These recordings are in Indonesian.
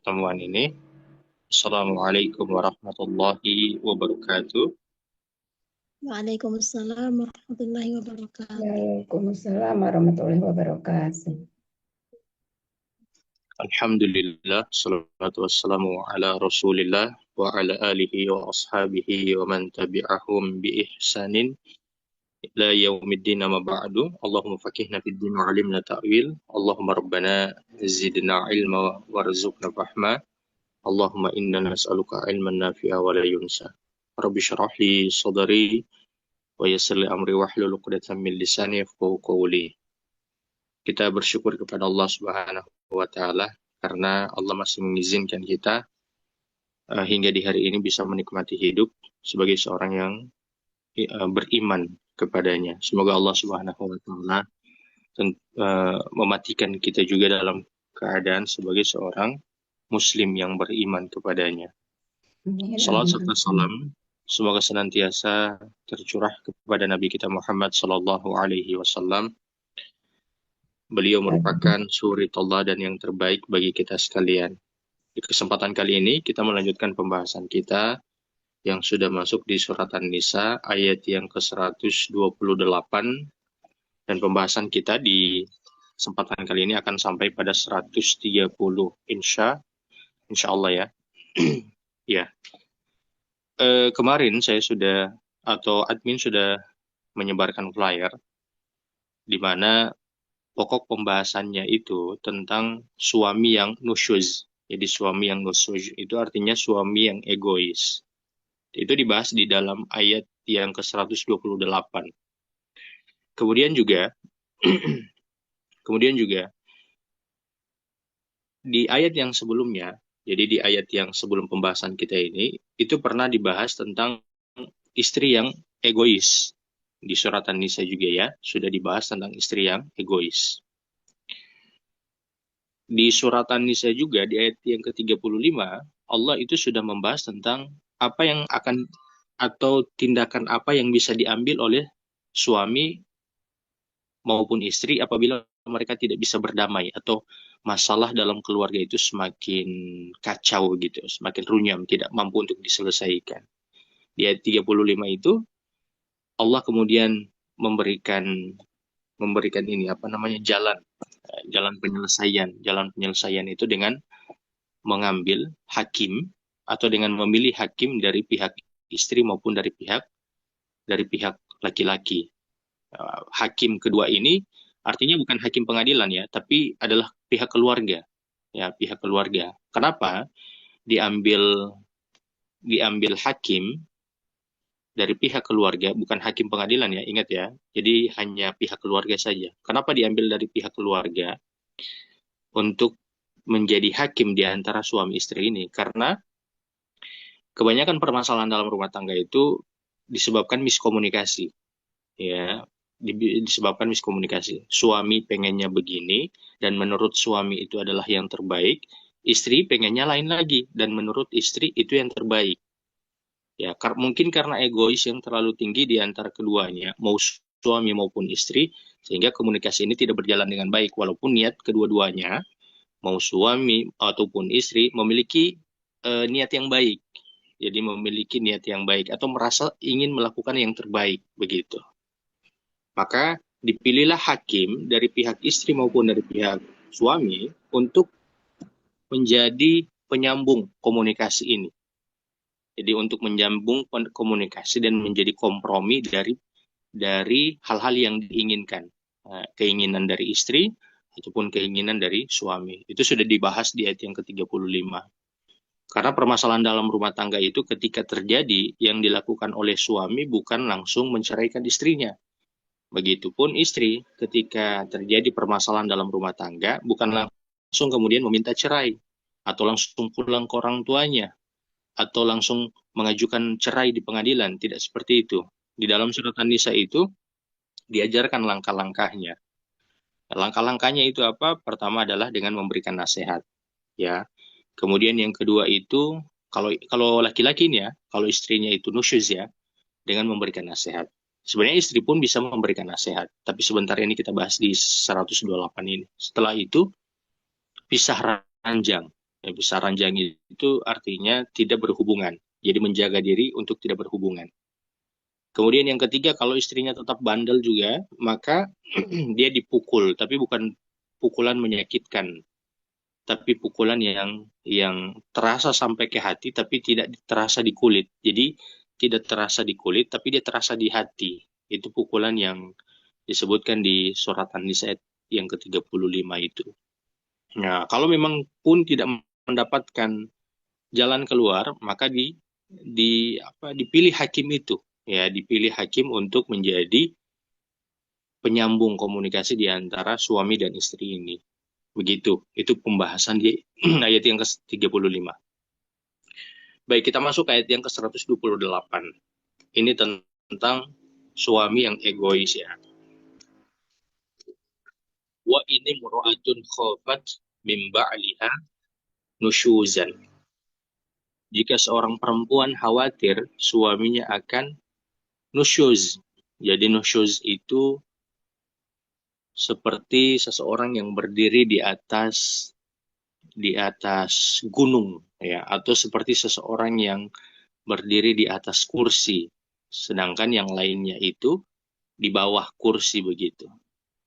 pertemuan ini. Assalamualaikum warahmatullahi wabarakatuh. Waalaikumsalam warahmatullahi wabarakatuh. Waalaikumsalam warahmatullahi wabarakatuh. Alhamdulillah, salatu wassalamu ala rasulillah wa ala alihi wa ashabihi wa man tabi'ahum bi ihsanin ila yaumiddin amma ba'du. Allahumma fakihna fid din wa alimna ta'wil. Allahumma rabbana zidna ilma warzuqna fahma. Allahumma inna nas'aluka ilman nafi'a wa la yunsa. Rabbi syrah li sadri wa yassir li amri wahlul 'uqdatam min lisani yafqahu qawli. Kita bersyukur kepada Allah Subhanahu wa taala karena Allah masih mengizinkan kita hingga di hari ini bisa menikmati hidup sebagai seorang yang beriman kepadanya. Semoga Allah Subhanahu wa taala mematikan kita juga dalam keadaan sebagai seorang muslim yang beriman kepadanya. Salam serta salam semoga senantiasa tercurah kepada Nabi kita Muhammad sallallahu alaihi wasallam. Beliau merupakan suri tauladan yang terbaik bagi kita sekalian. Di kesempatan kali ini kita melanjutkan pembahasan kita yang sudah masuk di surat An-Nisa ayat yang ke-128, dan pembahasan kita di kesempatan kali ini akan sampai pada 130 insya Allah ya. Ya. Kemarin saya sudah atau admin sudah menyebarkan flyer di mana pokok pembahasannya itu tentang suami yang nusyuz. Jadi suami yang nusyuz itu artinya suami yang egois. Itu dibahas di dalam ayat yang ke-128. Kemudian juga di ayat yang sebelumnya, jadi di ayat yang sebelum pembahasan kita ini, itu pernah dibahas tentang istri yang egois. Di surat An-Nisa juga ya, sudah dibahas tentang istri yang egois. Di surat An-Nisa juga, di ayat yang ke-35, Allah itu sudah membahas tentang apa yang akan, atau tindakan apa yang bisa diambil oleh suami maupun istri apabila mereka tidak bisa berdamai, atau masalah dalam keluarga itu semakin kacau gitu, semakin runyam, tidak mampu untuk diselesaikan. Di ayat 35 itu, Allah kemudian memberikan ini jalan penyelesaian itu dengan mengambil hakim atau dengan memilih hakim dari pihak istri maupun dari pihak laki-laki. Hakim kedua ini artinya bukan hakim pengadilan ya, tapi adalah pihak keluarga. Ya, pihak keluarga. Kenapa diambil hakim dari pihak keluarga, bukan hakim pengadilan ya, ingat ya. Jadi hanya pihak keluarga saja. Kenapa diambil dari pihak keluarga untuk menjadi hakim di antara suami istri ini? Karena kebanyakan permasalahan dalam rumah tangga itu disebabkan miskomunikasi. Ya, disebabkan miskomunikasi. Suami pengennya begini, dan menurut suami itu adalah yang terbaik. Istri pengennya lain lagi, dan menurut istri itu yang terbaik. Ya, mungkin karena egois yang terlalu tinggi di antara keduanya, mau suami maupun istri, sehingga komunikasi ini tidak berjalan dengan baik, walaupun niat kedua-duanya, mau suami ataupun istri, memiliki niat yang baik. Jadi memiliki niat yang baik, atau merasa ingin melakukan yang terbaik, begitu. Maka dipilihlah hakim dari pihak istri maupun dari pihak suami untuk menjadi penyambung komunikasi ini. Jadi untuk menyambung komunikasi dan menjadi kompromi dari hal-hal yang diinginkan. Keinginan dari istri ataupun keinginan dari suami. Itu sudah dibahas di ayat yang ke-35. Karena permasalahan dalam rumah tangga itu ketika terjadi, yang dilakukan oleh suami bukan langsung menceraikan istrinya. Begitupun istri, ketika terjadi permasalahan dalam rumah tangga, bukan langsung kemudian meminta cerai, atau langsung pulang ke orang tuanya, atau langsung mengajukan cerai di pengadilan. Tidak seperti itu. Di dalam surat An-Nisa itu diajarkan langkah-langkahnya. Langkah-langkahnya itu apa? Pertama adalah dengan memberikan nasihat. Ya. Kemudian yang kedua itu, kalau laki-lakinya, kalau istrinya itu nusyuz ya, dengan memberikan nasihat. Sebenarnya istri pun bisa memberikan nasihat, tapi sebentar ini kita bahas di 128 ini. Setelah itu, pisah ranjang. Ya, saranjang itu artinya tidak berhubungan. Jadi menjaga diri untuk tidak berhubungan. Kemudian yang ketiga, kalau istrinya tetap bandel juga, maka dia dipukul, tapi bukan pukulan menyakitkan, tapi pukulan yang terasa sampai ke hati, tapi tidak terasa di kulit. Jadi tidak terasa di kulit, tapi dia terasa di hati. Itu pukulan yang disebutkan di surat An-Nisa yang ke-35 itu. Nah, kalau memang pun tidak mendapatkan jalan keluar, maka dipilih hakim itu, ya, dipilih hakim untuk menjadi penyambung komunikasi di antara suami dan istri ini. Begitu, itu pembahasan di ayat yang ke-35. Baik, kita masuk ke ayat yang ke-128. Ini tentang suami yang egois, ya. Wa ini mura'atun khafat min ba'liha nusyuzan. Jika seorang perempuan khawatir suaminya akan nusyuz. Jadi nusyuz itu seperti seseorang yang berdiri di atas gunung, ya, atau seperti seseorang yang berdiri di atas kursi, sedangkan yang lainnya itu di bawah kursi begitu.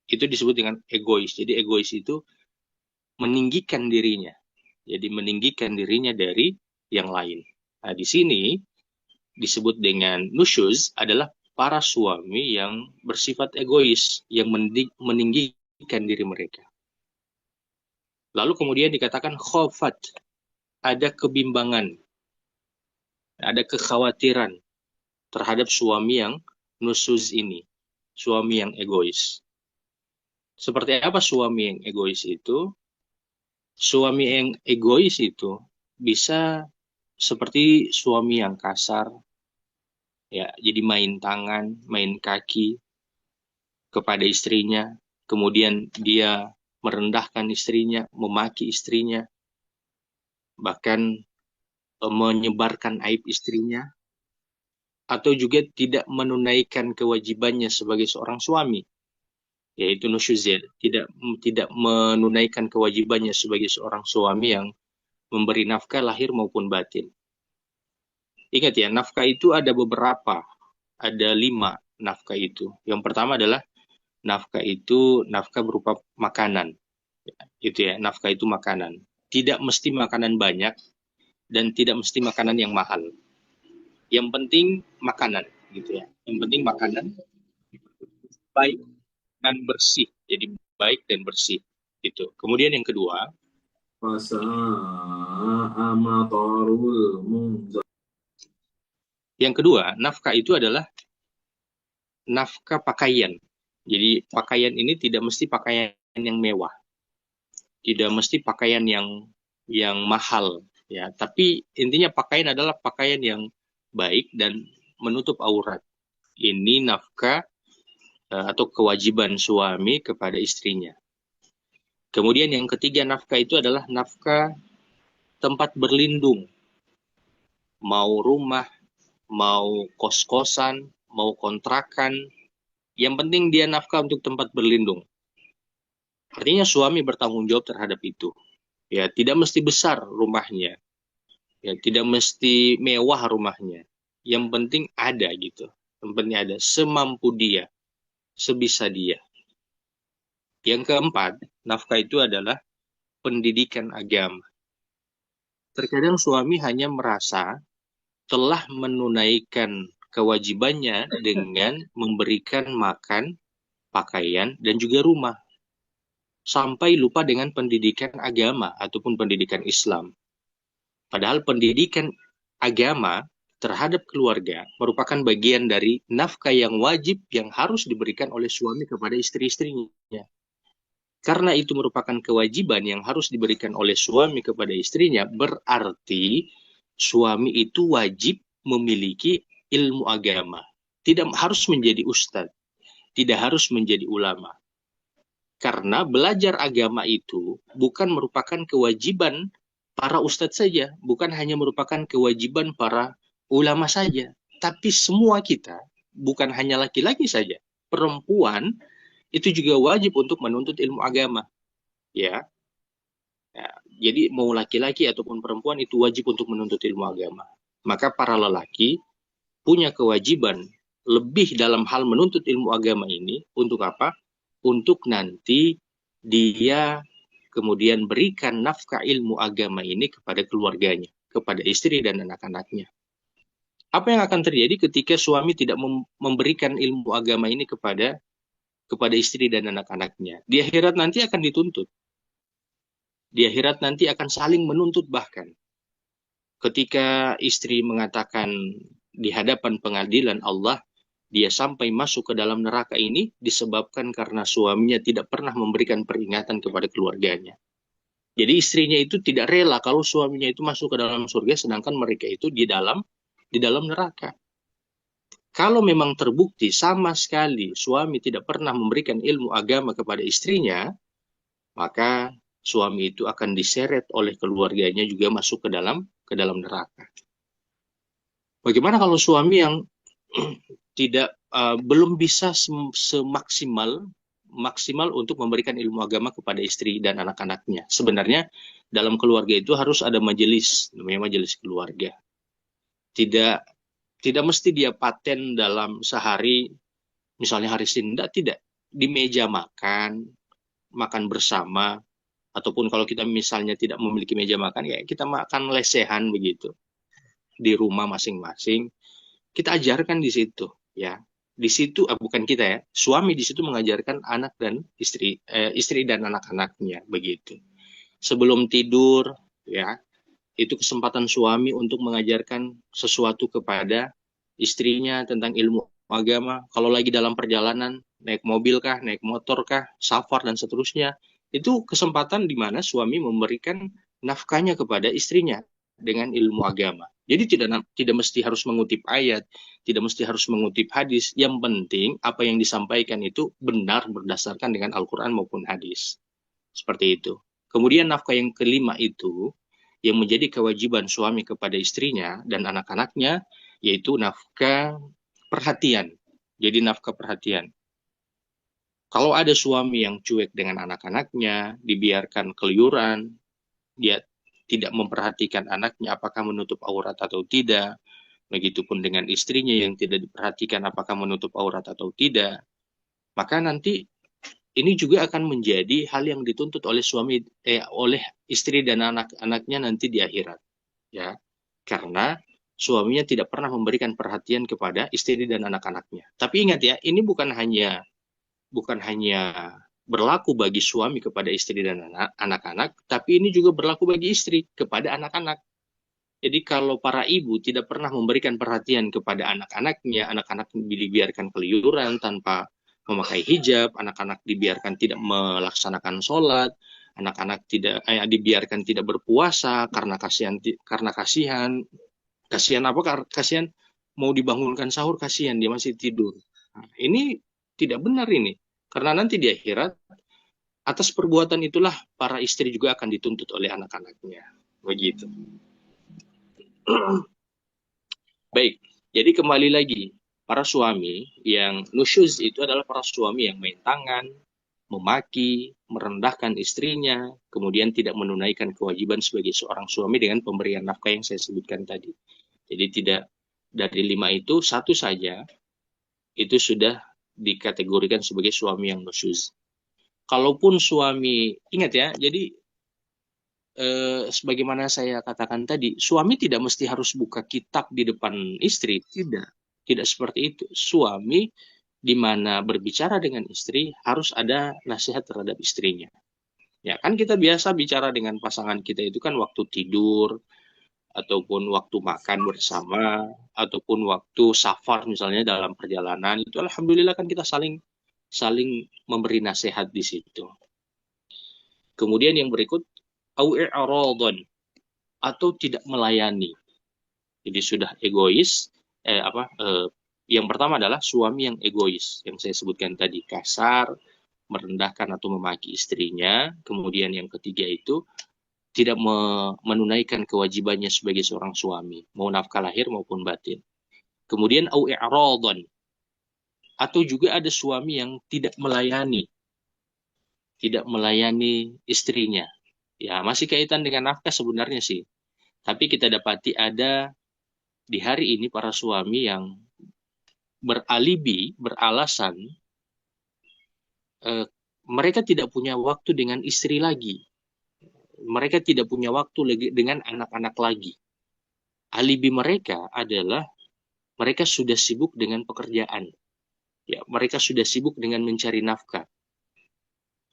Itu disebut dengan egois. Jadi egois itu meninggikan dirinya. Jadi meninggikan dirinya dari yang lain. Nah, di sini disebut dengan nusyuz adalah para suami yang bersifat egois, yang meninggikan diri mereka. Lalu kemudian dikatakan khofat, ada kebimbangan, ada kekhawatiran terhadap suami yang nusyuz ini, suami yang egois. Seperti apa suami yang egois itu? Suami yang egois itu bisa seperti suami yang kasar, ya, jadi main tangan, main kaki kepada istrinya, kemudian dia merendahkan istrinya, memaki istrinya, bahkan menyebarkan aib istrinya, atau juga tidak menunaikan kewajibannya sebagai seorang suami, yaitu nusyuzir, tidak menunaikan kewajibannya sebagai seorang suami yang memberi nafkah lahir maupun batin. Ingat ya, nafkah itu ada beberapa, ada 5 nafkah itu. Yang pertama adalah nafkah itu nafkah berupa makanan. Itu ya, nafkah itu makanan. Tidak mesti makanan banyak dan tidak mesti makanan yang mahal. Yang penting makanan, gitu ya. Yang penting makanan baik dan bersih. Jadi baik dan bersih. Gitu. Kemudian yang kedua, nafkah itu adalah nafkah pakaian. Jadi pakaian ini tidak mesti pakaian yang mewah, tidak mesti pakaian yang mahal, ya. Tapi intinya pakaian adalah pakaian yang baik dan menutup aurat. Ini nafkah atau kewajiban suami kepada istrinya. Kemudian yang ketiga nafkah itu adalah nafkah tempat berlindung. Mau rumah, mau kos-kosan, mau kontrakan, yang penting dia nafkah untuk tempat berlindung. Artinya suami bertanggung jawab terhadap itu. Ya, tidak mesti besar rumahnya. Ya, tidak mesti mewah rumahnya. Yang penting ada gitu. Yang penting ada semampu dia, sebisa dia. Yang keempat, nafkah itu adalah pendidikan agama. Terkadang suami hanya merasa telah menunaikan kewajibannya dengan memberikan makan, pakaian, dan juga rumah. Sampai lupa dengan pendidikan agama ataupun pendidikan Islam. Padahal pendidikan agama terhadap keluarga merupakan bagian dari nafkah yang wajib yang harus diberikan oleh suami kepada istri-istrinya. Karena itu merupakan kewajiban yang harus diberikan oleh suami kepada istrinya, berarti suami itu wajib memiliki ilmu agama. Tidak harus menjadi ustadz, tidak harus menjadi ulama. Karena belajar agama itu bukan merupakan kewajiban para ustadz saja, bukan hanya merupakan kewajiban para ulama saja, tapi semua kita, bukan hanya laki-laki saja, perempuan itu juga wajib untuk menuntut ilmu agama, ya. Jadi mau laki-laki ataupun perempuan itu wajib untuk menuntut ilmu agama. Maka para lelaki punya kewajiban lebih dalam hal menuntut ilmu agama ini untuk apa? Untuk nanti dia kemudian berikan nafkah ilmu agama ini kepada keluarganya, kepada istri dan anak-anaknya. Apa yang akan terjadi ketika suami tidak memberikan ilmu agama ini kepada istri dan anak-anaknya? Di akhirat nanti akan dituntut. Di akhirat nanti akan saling menuntut bahkan. Ketika istri mengatakan di hadapan pengadilan Allah, dia sampai masuk ke dalam neraka ini disebabkan karena suaminya tidak pernah memberikan peringatan kepada keluarganya. Jadi istrinya itu tidak rela kalau suaminya itu masuk ke dalam surga, sedangkan mereka itu di dalam neraka. Kalau memang terbukti sama sekali suami tidak pernah memberikan ilmu agama kepada istrinya, maka suami itu akan diseret oleh keluarganya juga masuk ke dalam neraka. Bagaimana kalau suami yang tidak belum bisa maksimal untuk memberikan ilmu agama kepada istri dan anak-anaknya? Sebenarnya dalam keluarga itu harus ada majelis, namanya majelis keluarga. Tidak mesti dia paten dalam sehari, misalnya hari Senin, tidak. Di meja makan bersama, ataupun kalau kita misalnya tidak memiliki meja makan, ya kita makan lesehan begitu di rumah masing-masing. Kita ajarkan di situ, ya. Di situ bukan kita ya, suami di situ mengajarkan anak dan istri dan anak-anaknya begitu. Sebelum tidur, ya, itu kesempatan suami untuk mengajarkan sesuatu kepada istrinya tentang ilmu agama. Kalau lagi dalam perjalanan, naik mobil kah, naik motor kah, safar dan seterusnya, itu kesempatan di mana suami memberikan nafkahnya kepada istrinya dengan ilmu agama. Jadi tidak mesti harus mengutip ayat, tidak mesti harus mengutip hadis. Yang penting apa yang disampaikan itu benar berdasarkan dengan Al-Quran maupun hadis. Seperti itu. Kemudian nafkah yang kelima itu, yang menjadi kewajiban suami kepada istrinya dan anak-anaknya, yaitu nafkah perhatian. Jadi nafkah perhatian. Kalau ada suami yang cuek dengan anak-anaknya, dibiarkan keluyuran, dia tidak memperhatikan anaknya apakah menutup aurat atau tidak, begitupun dengan istrinya yang tidak diperhatikan apakah menutup aurat atau tidak, maka nanti ini juga akan menjadi hal yang dituntut oleh oleh istri dan anak-anaknya nanti di akhirat, ya, karena suaminya tidak pernah memberikan perhatian kepada istri dan anak-anaknya. Tapi ingat ya, ini bukan hanya berlaku bagi suami kepada istri dan anak-anak, tapi ini juga berlaku bagi istri kepada anak-anak. Jadi kalau para ibu tidak pernah memberikan perhatian kepada anak-anaknya, anak-anak dibiarkan keluyuran tanpa memakai hijab, anak-anak dibiarkan tidak melaksanakan sholat, anak-anak dibiarkan tidak berpuasa karena kasihan mau dibangunkan sahur, kasihan dia masih tidur. Nah, ini tidak benar ini. Karena nanti di akhirat, atas perbuatan itulah para istri juga akan dituntut oleh anak-anaknya. Begitu. Baik, jadi kembali lagi. Para suami yang nusyuz itu adalah para suami yang main tangan, memaki, merendahkan istrinya, kemudian tidak menunaikan kewajiban sebagai seorang suami dengan pemberian nafkah yang saya sebutkan tadi. Jadi tidak dari 5 itu, satu saja itu sudah dikategorikan sebagai suami yang nusyuz. Kalaupun suami, ingat ya, jadi sebagaimana saya katakan tadi, suami tidak mesti harus buka kitab di depan istri, tidak seperti itu. Suami di mana berbicara dengan istri harus ada nasihat terhadap istrinya. Ya kan kita biasa bicara dengan pasangan kita itu kan waktu tidur, ataupun waktu makan bersama, ataupun waktu safar misalnya dalam perjalanan, itu alhamdulillah kan kita saling memberi nasihat di situ. Kemudian yang berikut, atau tidak melayani. Jadi sudah egois, yang pertama adalah suami yang egois, yang saya sebutkan tadi, kasar, merendahkan atau memaki istrinya. Kemudian yang ketiga itu tidak menunaikan kewajibannya sebagai seorang suami, mau nafkah lahir maupun batin. Kemudian atau juga ada suami yang tidak melayani istrinya. Ya, masih kaitan dengan nafkah sebenarnya sih. Tapi kita dapati ada di hari ini para suami yang beralibi, beralasan eh, mereka tidak punya waktu dengan istri lagi. Mereka tidak punya waktu lagi dengan anak-anak lagi. Alibi mereka adalah mereka sudah sibuk dengan pekerjaan. Ya, mereka sudah sibuk dengan mencari nafkah.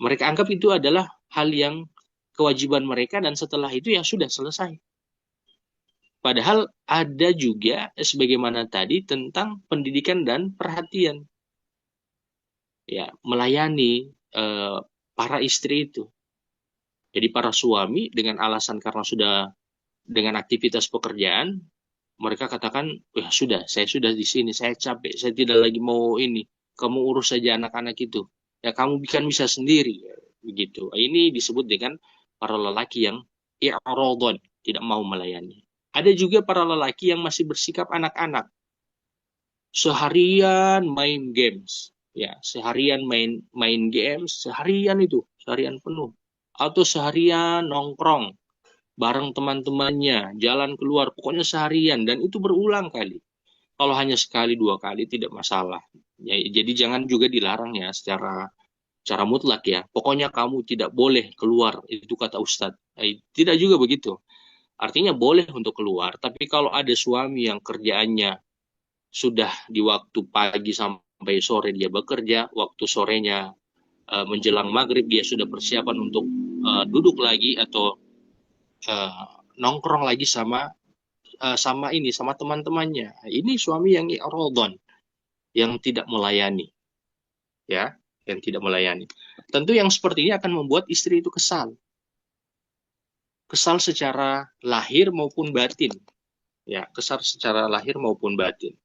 Mereka anggap itu adalah hal yang kewajiban mereka dan setelah itu ya sudah selesai. Padahal ada juga sebagaimana tadi tentang pendidikan dan perhatian. Ya, melayani para istri itu. Jadi para suami dengan alasan karena sudah dengan aktivitas pekerjaan, mereka katakan, ya sudah, saya sudah di sini, saya capek, saya tidak lagi mau ini. Kamu urus saja anak-anak itu. Ya kamu kan bisa sendiri. Ya, begitu. Ini disebut dengan para lelaki yang i'rodon, tidak mau melayani. Ada juga para lelaki yang masih bersikap anak-anak. Seharian main games. Ya, seharian main games, seharian itu, seharian penuh. Atau seharian nongkrong bareng teman-temannya, jalan keluar, pokoknya seharian, dan itu berulang kali. Kalau hanya sekali, dua kali, tidak masalah. Ya, jadi jangan juga dilarang ya secara mutlak ya. Pokoknya kamu tidak boleh keluar, itu kata Ustadz. Tidak juga begitu. Artinya boleh untuk keluar, tapi kalau ada suami yang kerjaannya sudah di waktu pagi sampai sore dia bekerja, waktu sorenya menjelang maghrib dia sudah persiapan untuk duduk lagi atau uh, nongkrong lagi sama teman-temannya. Ini suami yang i'rodon, yang tidak melayani, ya, yang tidak melayani. Tentu yang seperti ini akan membuat istri itu kesal secara lahir maupun batin, ya, kesal secara lahir maupun batin.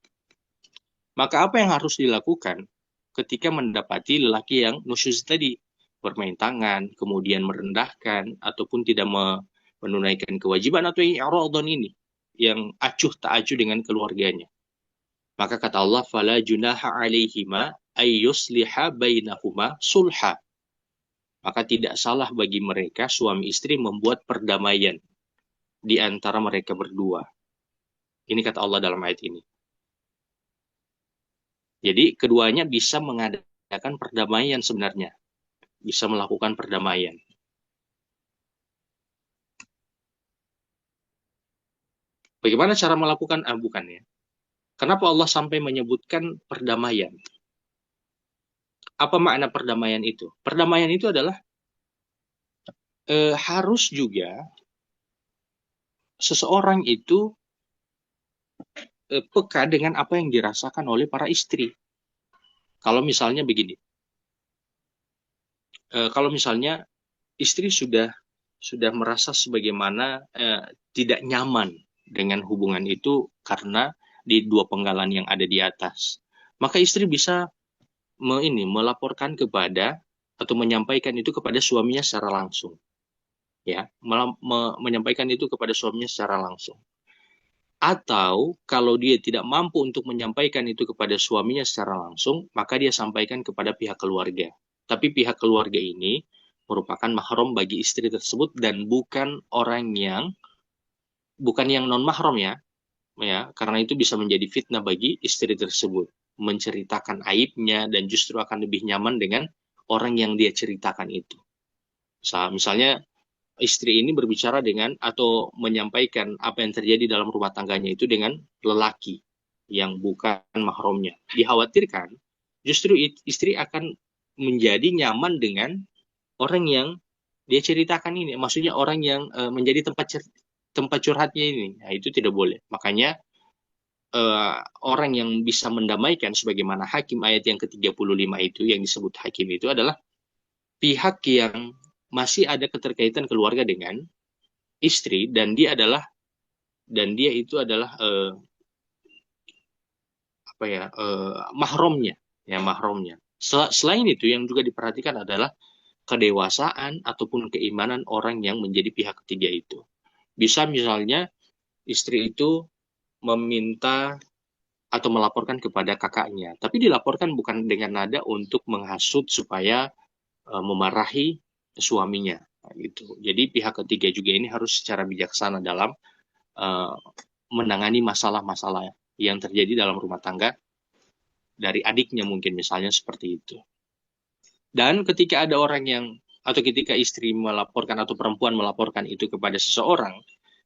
Maka apa yang harus dilakukan ketika mendapati lelaki yang nusyuz tadi, bermain tangan, kemudian merendahkan ataupun tidak menunaikan kewajiban atau i'rodon ini, yang acuh tak acuh dengan keluarganya. Maka kata Allah, fala junaha alaihima ayyusliha bainahuma sulha. Maka tidak salah bagi mereka suami istri membuat perdamaian di antara mereka berdua. Ini kata Allah dalam ayat ini. Jadi keduanya bisa mengadakan perdamaian sebenarnya. Bisa melakukan perdamaian. Bagaimana cara melakukan? Bukan ya. Kenapa Allah sampai menyebutkan perdamaian? Apa makna perdamaian itu? Perdamaian itu adalah harus juga seseorang itu peka dengan apa yang dirasakan oleh para istri. Kalau misalnya begini, kalau misalnya istri sudah merasa sebagaimana tidak nyaman dengan hubungan itu karena di dua penggalan yang ada di atas, maka istri bisa melaporkan kepada atau menyampaikan itu kepada suaminya secara langsung, ya, menyampaikan itu kepada suaminya secara langsung. Atau kalau dia tidak mampu untuk menyampaikan itu kepada suaminya secara langsung, maka dia sampaikan kepada pihak keluarga. Tapi pihak keluarga ini merupakan mahram bagi istri tersebut dan bukan yang non mahram ya, karena itu bisa menjadi fitnah bagi istri tersebut, menceritakan aibnya dan justru akan lebih nyaman dengan orang yang dia ceritakan itu. Misalnya istri ini berbicara dengan atau menyampaikan apa yang terjadi dalam rumah tangganya itu dengan lelaki yang bukan mahramnya. Dikhawatirkan justru istri akan menjadi nyaman dengan orang yang dia ceritakan ini. Maksudnya orang yang menjadi tempat curhatnya ini. Nah, itu tidak boleh. Makanya orang yang bisa mendamaikan sebagaimana Hakim ayat yang ke-35 itu yang disebut Hakim itu adalah pihak yang masih ada keterkaitan keluarga dengan istri dan dia itu adalah mahramnya, ya, mahramnya. Selain itu yang juga diperhatikan adalah kedewasaan ataupun keimanan orang yang menjadi pihak ketiga itu. Bisa misalnya istri itu meminta atau melaporkan kepada kakaknya, tapi dilaporkan bukan dengan nada untuk menghasut supaya memarahi suaminya, Gitu. Jadi pihak ketiga juga ini harus secara bijaksana dalam uh, menangani masalah-masalah yang terjadi dalam rumah tangga dari adiknya mungkin misalnya seperti itu. Dan ketika ada orang yang atau ketika istri melaporkan atau perempuan melaporkan itu kepada seseorang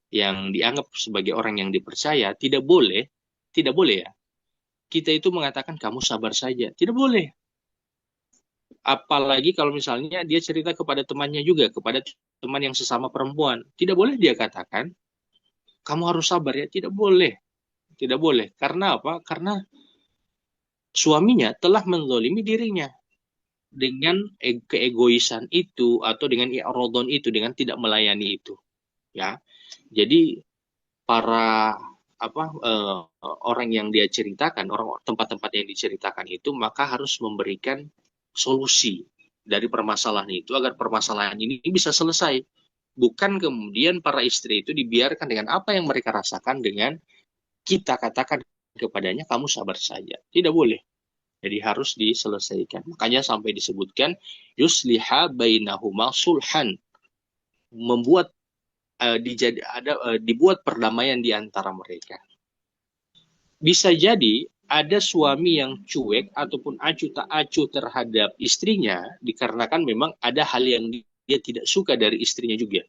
yang dianggap sebagai orang yang dipercaya, tidak boleh ya. Kita itu mengatakan kamu sabar saja, tidak boleh. Apalagi kalau misalnya dia cerita kepada temannya juga, kepada teman yang sesama perempuan, tidak boleh dia katakan kamu harus sabar ya, tidak boleh. Tidak boleh. Karena apa? Karena suaminya telah menzalimi dirinya dengan keegoisan itu atau dengan i'rodon itu, dengan tidak melayani itu. Ya, jadi para orang yang dia ceritakan, orang tempat-tempat yang diceritakan itu, maka harus memberikan solusi dari permasalahan itu agar permasalahan ini bisa selesai. Bukan kemudian para istri itu dibiarkan dengan apa yang mereka rasakan dengan kita katakan kepadanya kamu sabar saja. Tidak boleh. Jadi harus diselesaikan. Makanya sampai disebutkan yusliha bainahuma sulhan, membuat dibuat perdamaian di antara mereka. Bisa jadi ada suami yang cuek ataupun acuh tak acuh terhadap istrinya dikarenakan memang ada hal yang dia tidak suka dari istrinya juga.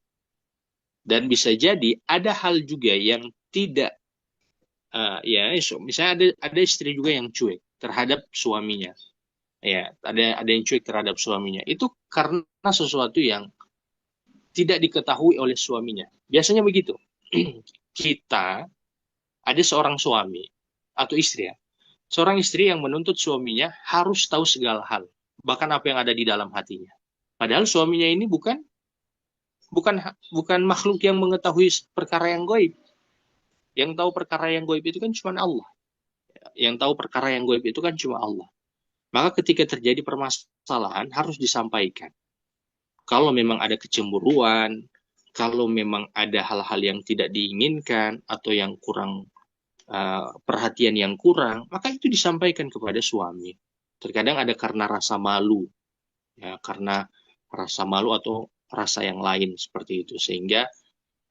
Dan bisa jadi ada hal juga yang tidak misalnya ada istri juga yang cuek terhadap suaminya. Ya, ada yang cuek terhadap suaminya. Itu karena sesuatu yang tidak diketahui oleh suaminya. Biasanya begitu. Kita ada seorang suami atau istri ya. Seorang istri yang menuntut suaminya harus tahu segala hal, bahkan apa yang ada di dalam hatinya. Padahal suaminya ini bukan makhluk yang mengetahui perkara yang gaib. Yang tahu perkara yang gaib itu kan cuma Allah. Yang tahu perkara yang gaib itu kan cuma Allah. Maka ketika terjadi permasalahan harus disampaikan. Kalau memang ada kecemburuan, kalau memang ada hal-hal yang tidak diinginkan atau yang kurang perhatian yang kurang, maka itu disampaikan kepada suami. Terkadang ada karena rasa malu, ya, karena rasa malu atau rasa yang lain seperti itu, sehingga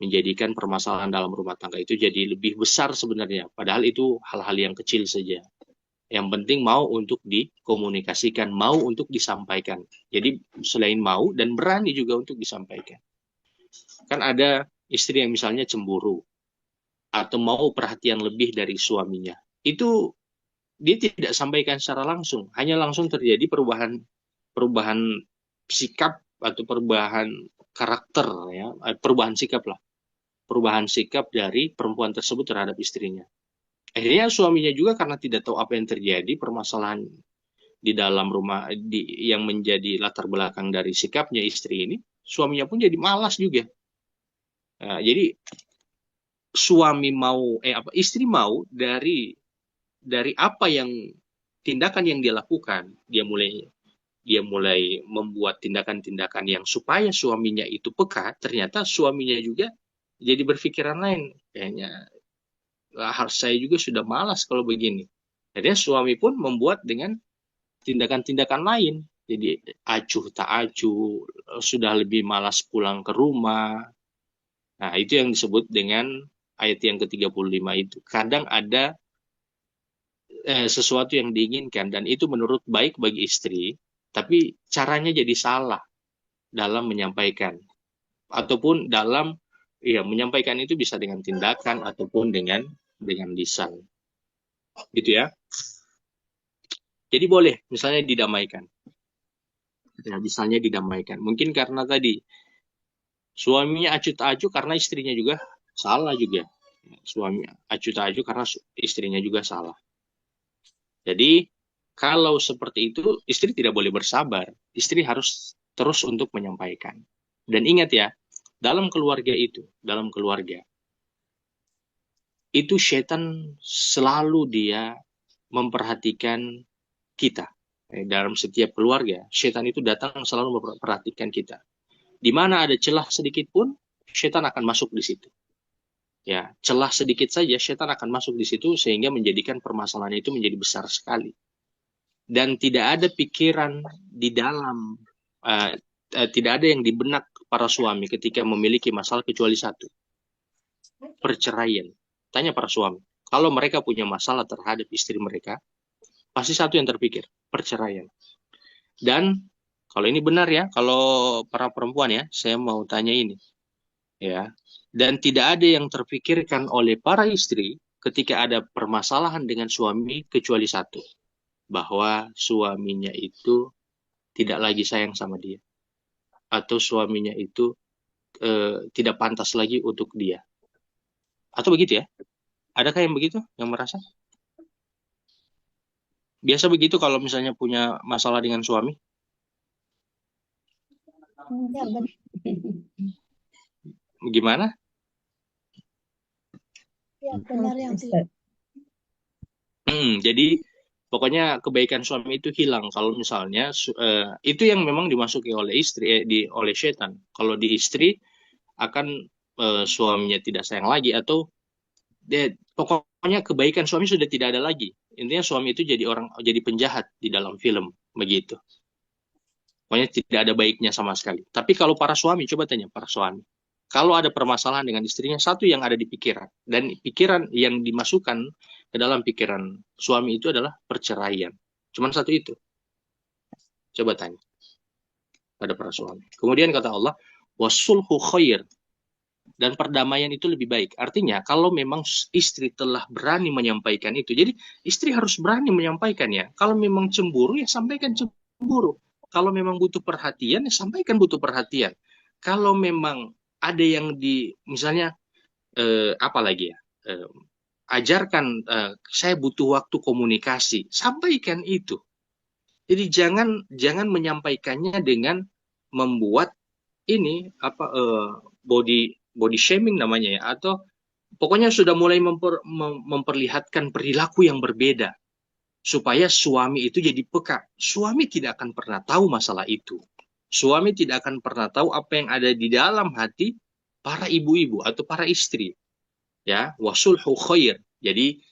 menjadikan permasalahan dalam rumah tangga itu jadi lebih besar sebenarnya. Padahal itu hal-hal yang kecil saja. Yang penting mau untuk dikomunikasikan, mau untuk disampaikan. Jadi selain mau dan berani juga untuk disampaikan. Kan ada istri yang misalnya cemburu atau mau perhatian lebih dari suaminya. Itu dia tidak sampaikan secara langsung, hanya langsung terjadi perubahan sikap atau perubahan karakter ya, perubahan sikap lah. Perubahan sikap dari perempuan tersebut terhadap istrinya. Akhirnya suaminya juga karena tidak tahu apa yang terjadi, permasalahan di dalam rumah yang menjadi latar belakang dari sikapnya istri ini, suaminya pun jadi malas juga. Nah, jadi istri mau dari apa yang tindakan yang dia lakukan, dia mulai membuat tindakan-tindakan yang supaya suaminya itu peka, ternyata suaminya juga jadi berpikiran lain. Kayaknya saya juga sudah malas kalau begini. Akhirnya suami pun membuat dengan tindakan-tindakan lain. Jadi acuh tak acuh, sudah lebih malas pulang ke rumah. Nah, itu yang disebut dengan ayat yang ke-35 itu. Kadang ada sesuatu yang diinginkan dan itu menurut baik bagi istri, tapi caranya jadi salah dalam menyampaikan. Ataupun dalam menyampaikan itu bisa dengan tindakan ataupun dengan lisan. Gitu ya. Jadi boleh misalnya didamaikan. Ya, misalnya didamaikan. Mungkin karena tadi suaminya acuh tak acuh karena istrinya juga salah juga. Suami acuh tak acuh karena istrinya juga salah. Jadi kalau seperti itu istri tidak boleh bersabar. Istri harus terus untuk menyampaikan. Dan ingat ya, dalam keluarga itu setan selalu dia memperhatikan kita. Dalam setiap keluarga, setan itu datang selalu memperhatikan kita. Di mana ada celah sedikit pun, setan akan masuk di situ. Ya, celah sedikit saja, setan akan masuk di situ sehingga menjadikan permasalahan itu menjadi besar sekali. Dan tidak ada pikiran di dalam, tidak ada yang di benak para suami ketika memiliki masalah kecuali satu, perceraian. Tanya para suami, kalau mereka punya masalah terhadap istri mereka, pasti satu yang terpikir, perceraian. Dan kalau ini benar ya, kalau para perempuan ya, saya mau tanya ini ya. Dan tidak ada yang terpikirkan oleh para istri ketika ada permasalahan dengan suami kecuali satu, bahwa suaminya itu tidak lagi sayang sama dia, atau suaminya itu tidak pantas lagi untuk dia. Atau begitu ya? Adakah yang begitu, yang merasa? Biasa begitu kalau misalnya punya masalah dengan suami? Ya, benar. Gimana? Ya, benar yang Ustaz. Jadi pokoknya kebaikan suami itu hilang kalau misalnya itu yang memang dimasuki oleh istri, oleh setan. Kalau di istri akan suaminya tidak sayang lagi, atau pokoknya kebaikan suami sudah tidak ada lagi. Intinya suami itu jadi penjahat di dalam film begitu. Pokoknya tidak ada baiknya sama sekali. Tapi kalau para suami, coba tanya para suami. Kalau ada permasalahan dengan istrinya, satu yang ada di pikiran. Dan pikiran yang dimasukkan ke dalam pikiran suami itu adalah perceraian. Cuman satu itu. Coba tanya pada para suami. Kemudian kata Allah, wasulhu khair. Dan perdamaian itu lebih baik. Artinya, kalau memang istri telah berani menyampaikan itu, jadi istri harus berani menyampaikan ya. Kalau memang cemburu, ya sampaikan cemburu. Kalau memang butuh perhatian, ya sampaikan butuh perhatian. Kalau memang ada yang misalnya, apa lagi ya, ajarkan, saya butuh waktu komunikasi, sampaikan itu. Jadi jangan menyampaikannya dengan membuat ini body shaming namanya ya, atau pokoknya sudah mulai memperlihatkan perilaku yang berbeda supaya suami itu jadi peka. Suami tidak akan pernah tahu masalah itu. Suami tidak akan pernah tahu apa yang ada di dalam hati para ibu-ibu atau para istri. Ya, wasulhu khair. Jadi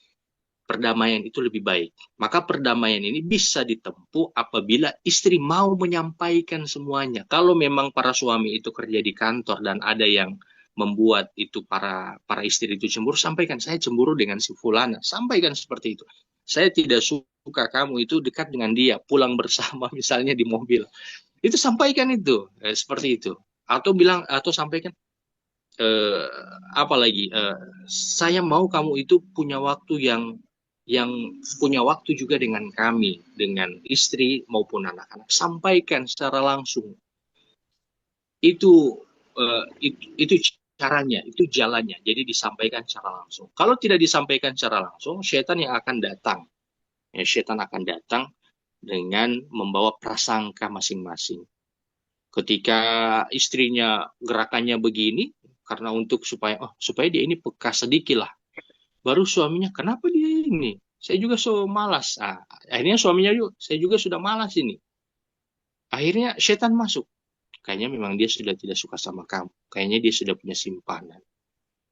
perdamaian itu lebih baik. Maka perdamaian ini bisa ditempuh apabila istri mau menyampaikan semuanya. Kalau memang para suami itu kerja di kantor dan ada yang membuat itu para istri itu cemburu, sampaikan, saya cemburu dengan si fulana. Sampaikan seperti itu. Saya tidak suka kamu itu dekat dengan dia, pulang bersama misalnya di mobil. Itu sampaikan itu, seperti itu. Atau sampaikan, apa lagi, saya mau kamu itu punya waktu yang punya waktu juga dengan kami, dengan istri maupun anak-anak. Sampaikan secara langsung. Itu itu caranya, itu jalannya. Jadi disampaikan secara langsung. Kalau tidak disampaikan secara langsung, setan yang akan datang. Ya, setan akan datang dengan membawa prasangka masing-masing. Ketika istrinya gerakannya begini, karena supaya dia ini peka sedikit lah. Baru suaminya, kenapa dia ini? Saya juga so malas. Akhirnya suaminya yuk, saya juga sudah malas ini. Akhirnya setan masuk. Kayaknya memang dia sudah tidak suka sama kamu. Kayaknya dia sudah punya simpanan.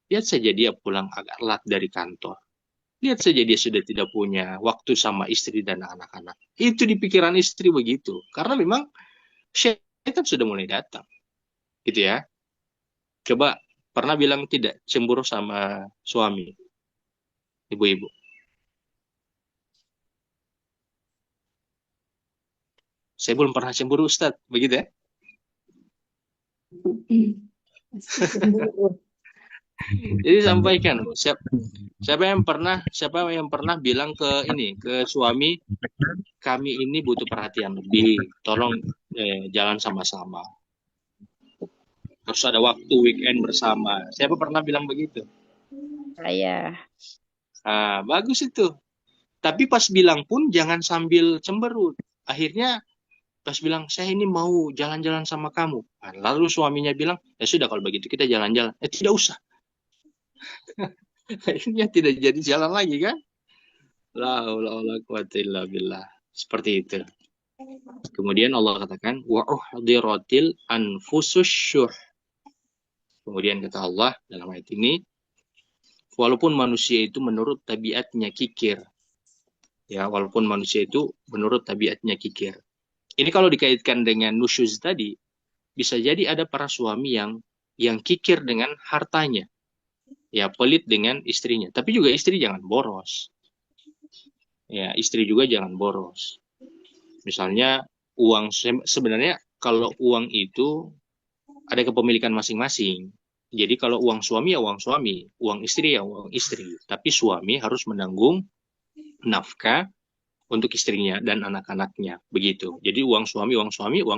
Lihat saja dia pulang agak telat dari kantor. Lihat saja dia sudah tidak punya waktu sama istri dan anak-anak. Itu di pikiran istri begitu. Karena memang setan sudah mulai datang. Gitu ya. Coba pernah bilang tidak cemburu sama suami, ibu-ibu? Saya belum pernah cemburu, Ustadz. Begitu ya? Masih cemburu. Jadi sampaikan, siapa yang pernah bilang ke suami, kami ini butuh perhatian lebih, tolong jalan sama-sama. Harus ada waktu weekend bersama. Siapa pernah bilang begitu? Saya. Bagus itu. Tapi pas bilang pun jangan sambil cemberut. Akhirnya pas bilang, saya ini mau jalan-jalan sama kamu. Lalu suaminya bilang, ya sudah kalau begitu kita jalan-jalan. Tidak usah. Akhirnya tidak jadi jalan lagi kan? La haula wala quwata illa billah. Seperti itu. Kemudian Allah katakan, wa uhdiratil anfusus syuh. Kemudian kata Allah dalam ayat ini, walaupun manusia itu menurut tabiatnya kikir. Ya, walaupun manusia itu menurut tabiatnya kikir. Ini kalau dikaitkan dengan nusyuz tadi, bisa jadi ada para suami yang kikir dengan hartanya, ya pelit dengan istrinya. Tapi juga istri jangan boros. Ya, istri juga jangan boros. Misalnya uang, sebenarnya kalau uang itu ada kepemilikan masing-masing. Jadi kalau uang suami ya uang suami, uang istri ya uang istri. Tapi suami harus menanggung nafkah untuk istrinya dan anak-anaknya, begitu. Jadi uang suami, uang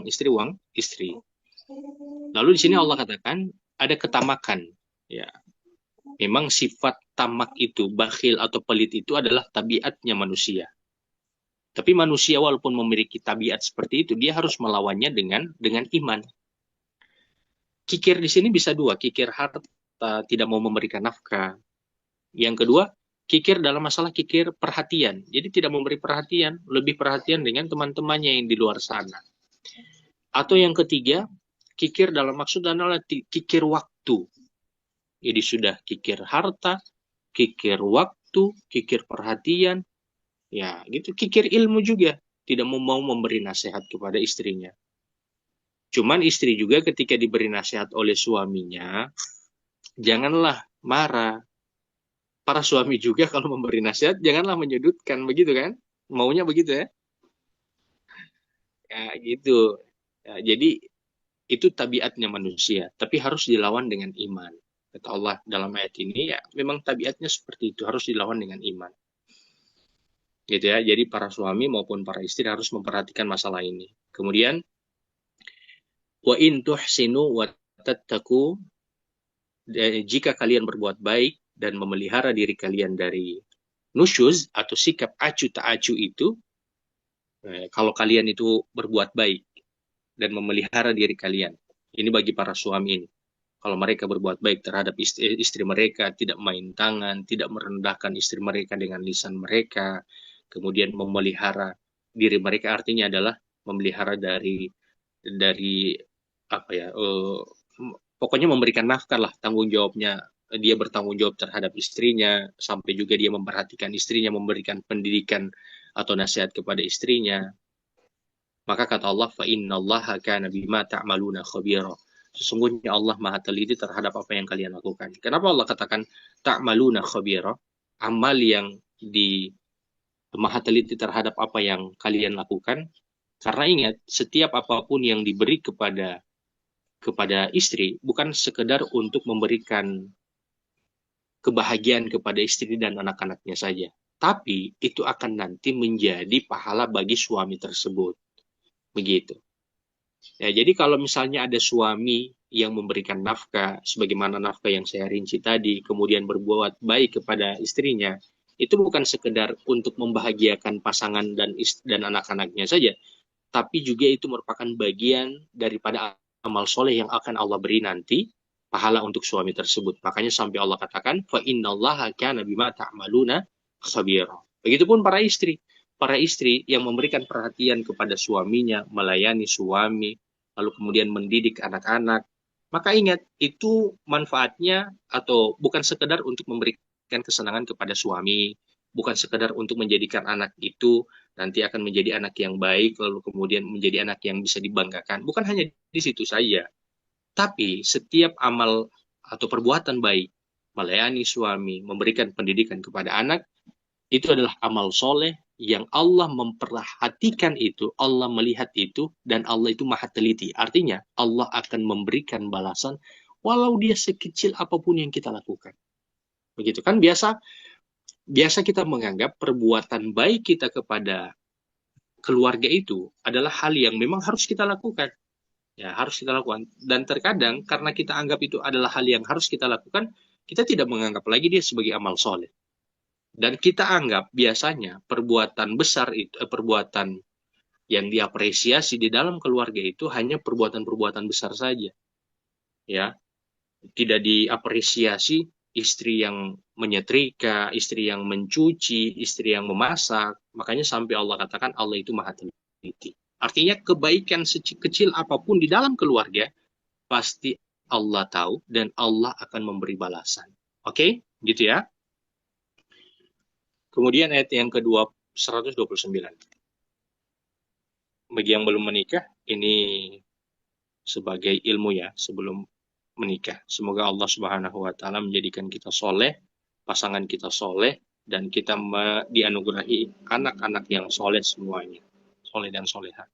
istri, uang istri. Lalu di sini Allah katakan ada ketamakan. Ya, memang sifat tamak itu, bakhil atau pelit itu adalah tabiatnya manusia. Tapi manusia walaupun memiliki tabiat seperti itu, dia harus melawannya dengan iman. Kikir di sini bisa dua, kikir harta, tidak mau memberikan nafkah. Yang kedua, kikir dalam masalah kikir perhatian. Jadi tidak memberi perhatian, lebih perhatian dengan teman-temannya yang di luar sana. Atau yang ketiga, kikir dalam maksud adalah kikir waktu. Jadi sudah kikir harta, kikir waktu, kikir perhatian, ya gitu. Kikir ilmu juga, tidak mau memberi nasihat kepada istrinya. Cuman istri juga ketika diberi nasihat oleh suaminya, janganlah marah. Para suami juga kalau memberi nasihat, janganlah menyudutkan, begitu kan? Maunya begitu ya? Ya gitu. Ya, jadi itu tabiatnya manusia, tapi harus dilawan dengan iman. Kata Allah dalam ayat ini, ya memang tabiatnya seperti itu, harus dilawan dengan iman. Gitu ya, jadi para suami maupun para istri harus memperhatikan masalah ini. Kemudian, wa in tuhsinu wa tattaqu, jika kalian berbuat baik dan memelihara diri kalian dari nusyuz atau sikap acu tak acu itu, kalau kalian itu berbuat baik dan memelihara diri kalian, ini bagi para suami ini. Kalau mereka berbuat baik terhadap istri mereka, tidak main tangan, tidak merendahkan istri mereka dengan lisan mereka, kemudian memelihara diri mereka, artinya adalah memelihara dari apa ya, pokoknya memberikan nafkah lah, tanggung jawabnya, dia bertanggung jawab terhadap istrinya, sampai juga dia memperhatikan istrinya, memberikan pendidikan atau nasihat kepada istrinya. Maka kata Allah, fa innallaha kana bima ta'maluna khabira. Sesungguhnya Allah Maha teliti terhadap apa yang kalian lakukan. Kenapa Allah katakan ta'maluna khabira? Amal yang di Maha teliti terhadap apa yang kalian lakukan. Karena ingat, setiap apapun yang diberi kepada istri bukan sekedar untuk memberikan kebahagiaan kepada istri dan anak-anaknya saja. Tapi itu akan nanti menjadi pahala bagi suami tersebut. Begitu. Ya, jadi kalau misalnya ada suami yang memberikan nafkah, sebagaimana nafkah yang saya rinci tadi, kemudian berbuat baik kepada istrinya, itu bukan sekedar untuk membahagiakan pasangan dan anak-anaknya saja, tapi juga itu merupakan bagian daripada amal soleh yang akan Allah beri nanti, pahala untuk suami tersebut. Makanya sampai Allah katakan, fa innallaha kana bima ta'maluna khabira. Begitupun para istri. Para istri yang memberikan perhatian kepada suaminya, melayani suami, lalu kemudian mendidik anak-anak. Maka ingat, itu manfaatnya atau bukan sekedar untuk memberikan kesenangan kepada suami, bukan sekedar untuk menjadikan anak itu nanti akan menjadi anak yang baik, lalu kemudian menjadi anak yang bisa dibanggakan. Bukan hanya di situ saja, tapi setiap amal atau perbuatan baik, melayani suami, memberikan pendidikan kepada anak, itu adalah amal soleh yang Allah memperhatikan itu, Allah melihat itu, dan Allah itu maha teliti. Artinya, Allah akan memberikan balasan walau dia sekecil apapun yang kita lakukan. Begitu kan, biasa kita menganggap perbuatan baik kita kepada keluarga itu adalah hal yang memang harus kita lakukan. Ya, harus kita lakukan. Dan terkadang karena kita anggap itu adalah hal yang harus kita lakukan, kita tidak menganggap lagi dia sebagai amal soleh. Dan kita anggap biasanya perbuatan besar itu, perbuatan yang diapresiasi di dalam keluarga itu hanya perbuatan-perbuatan besar saja. Ya, tidak diapresiasi istri yang menyetrika, istri yang mencuci, istri yang memasak. Makanya sampai Allah katakan Allah itu maha teliti. Artinya kebaikan kecil apapun di dalam keluarga pasti Allah tahu dan Allah akan memberi balasan. Oke, gitu ya. Kemudian ayat yang kedua 129. Bagi yang belum menikah, ini sebagai ilmu ya sebelum menikah. Semoga Allah Subhanahu wa taala menjadikan kita soleh, pasangan kita soleh, dan kita dianugerahi anak-anak yang soleh semuanya. Soleh dan soleha.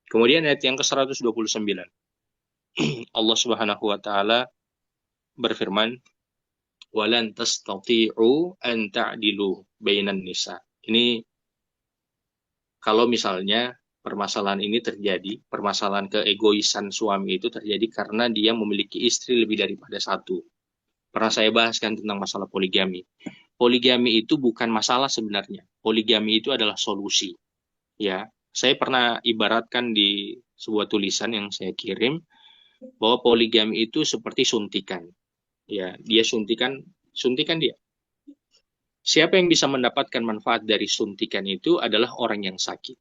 Kemudian ayat yang ke-129. Allah Subhanahu wa taala berfirman, "Walan tastati'u an ta'dilu bainan nisa." Ini kalau misalnya permasalahan ini terjadi, permasalahan keegoisan suami itu terjadi karena dia memiliki istri lebih daripada satu. Pernah saya bahas kan tentang masalah poligami. Poligami itu bukan masalah sebenarnya. Poligami itu adalah solusi. Ya, saya pernah ibaratkan di sebuah tulisan yang saya kirim bahwa poligami itu seperti suntikan. Ya, dia suntikan dia. Siapa yang bisa mendapatkan manfaat dari suntikan itu adalah orang yang sakit.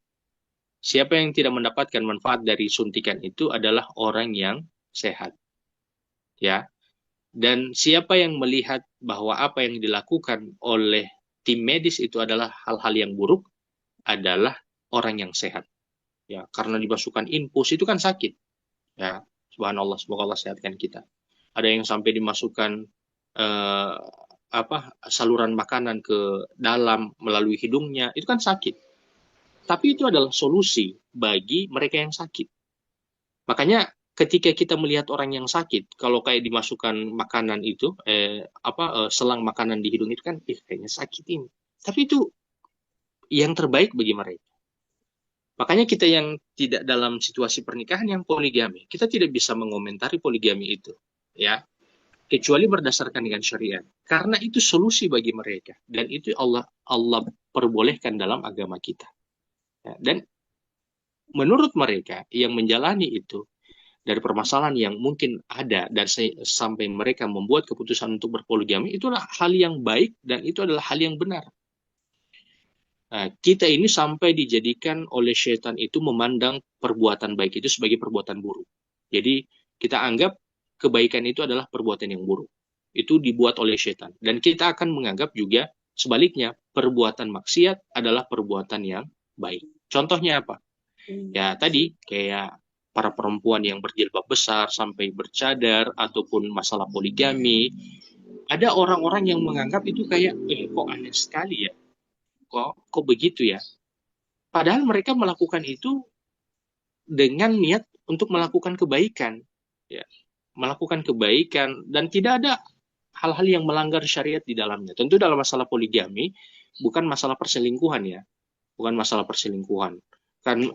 Siapa yang tidak mendapatkan manfaat dari suntikan itu adalah orang yang sehat. Ya. Dan siapa yang melihat bahwa apa yang dilakukan oleh tim medis itu adalah hal-hal yang buruk adalah orang yang sehat. Ya, karena dimasukkan infus itu kan sakit. Ya, subhanallah, semoga Allah sehatkan kita. Ada yang sampai dimasukkan saluran makanan ke dalam melalui hidungnya, itu kan sakit. Tapi itu adalah solusi bagi mereka yang sakit. Makanya ketika kita melihat orang yang sakit, kalau kayak dimasukkan makanan itu, selang makanan di hidung itu kan, kayaknya sakit ini. Tapi itu yang terbaik bagi mereka. Makanya kita yang tidak dalam situasi pernikahan yang poligami, kita tidak bisa mengomentari poligami itu, ya, kecuali berdasarkan dengan syariat. Karena itu solusi bagi mereka, dan itu Allah perbolehkan dalam agama kita. Ya, dan menurut mereka yang menjalani itu dari permasalahan yang mungkin ada dan sampai mereka membuat keputusan untuk berpoligami, itulah hal yang baik dan itu adalah hal yang benar. Nah, kita ini sampai dijadikan oleh syaitan itu memandang perbuatan baik itu sebagai perbuatan buruk. Jadi kita anggap kebaikan itu adalah perbuatan yang buruk. Itu dibuat oleh syaitan. Dan kita akan menganggap juga sebaliknya, perbuatan maksiat adalah perbuatan yang baik. Contohnya apa? Ya tadi kayak para perempuan yang berjilbab besar sampai bercadar ataupun masalah poligami. Ada orang-orang yang menganggap itu kayak kok aneh sekali ya. Kok begitu ya? Padahal mereka melakukan itu dengan niat untuk melakukan kebaikan. Ya, melakukan kebaikan dan tidak ada hal-hal yang melanggar syariat di dalamnya. Tentu dalam masalah poligami bukan masalah perselingkuhan ya. Bukan masalah perselingkuhan. Karena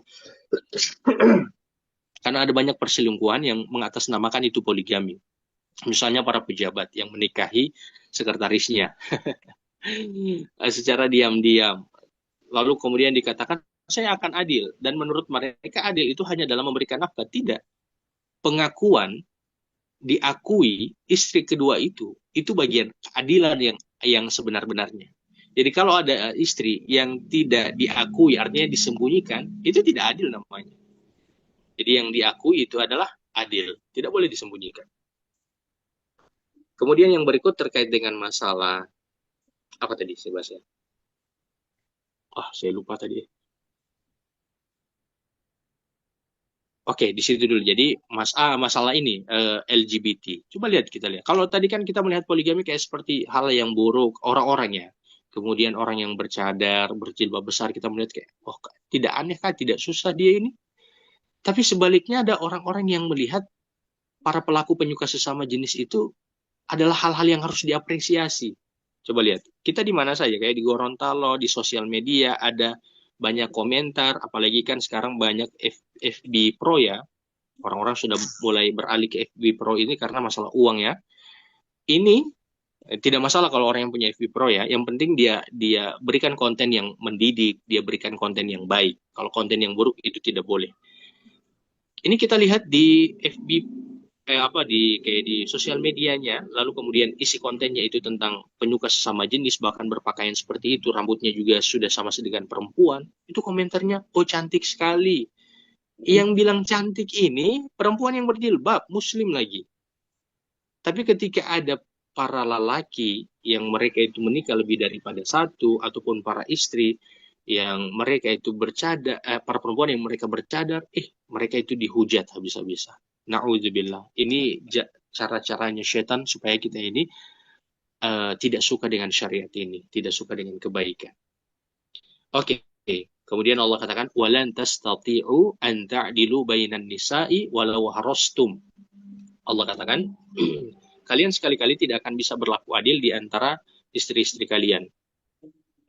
ada banyak perselingkuhan yang mengatasnamakan itu poligami. Misalnya para pejabat yang menikahi sekretarisnya secara diam-diam. Lalu kemudian dikatakan, saya akan adil. Dan menurut mereka adil itu hanya dalam memberikan nafkah. Tidak. Pengakuan, diakui istri kedua itu bagian keadilan yang sebenar-benarnya. Jadi kalau ada istri yang tidak diakui, artinya disembunyikan, itu tidak adil namanya. Jadi yang diakui itu adalah adil, tidak boleh disembunyikan. Kemudian yang berikut terkait dengan masalah, apa tadi saya bahas ya? Saya lupa tadi. Oke, di situ dulu. Jadi masalah ini LGBT. Coba kita lihat. Kalau tadi kan kita melihat poligami kayak seperti hal yang buruk orang-orangnya. Kemudian orang yang bercadar, berjilbab besar, kita melihat kayak, tidak aneh kah, tidak susah dia ini. Tapi sebaliknya ada orang-orang yang melihat para pelaku penyuka sesama jenis itu adalah hal-hal yang harus diapresiasi. Coba lihat, kita di mana saja, kayak di Gorontalo, di sosial media, ada banyak komentar, apalagi kan sekarang banyak FB Pro ya. Orang-orang sudah mulai beralih ke FB Pro ini karena masalah uang ya. Ini tidak masalah kalau orang yang punya FB Pro ya. Yang penting dia berikan konten yang mendidik, dia berikan konten yang baik. Kalau konten yang buruk itu tidak boleh. Ini kita lihat di FB di sosial medianya, lalu kemudian isi kontennya itu tentang penyuka sesama jenis, bahkan berpakaian seperti itu, rambutnya juga sudah sama dengan perempuan. Itu komentarnya, cantik sekali. Yang bilang cantik ini perempuan yang berjilbab, muslim lagi. Tapi ketika ada para lelaki yang mereka itu menikah lebih daripada satu, ataupun para istri, yang mereka itu bercadar, para perempuan yang mereka bercadar, mereka itu dihujat habis-habisan. Na'udzubillah. Ini cara-caranya setan supaya kita ini tidak suka dengan syariat ini, tidak suka dengan kebaikan. Oke. Kemudian Allah katakan, "Walan tastati'u an ta'dilu bainan nisa'i walau harastum." Allah katakan, kalian sekali-kali tidak akan bisa berlaku adil di antara istri-istri kalian.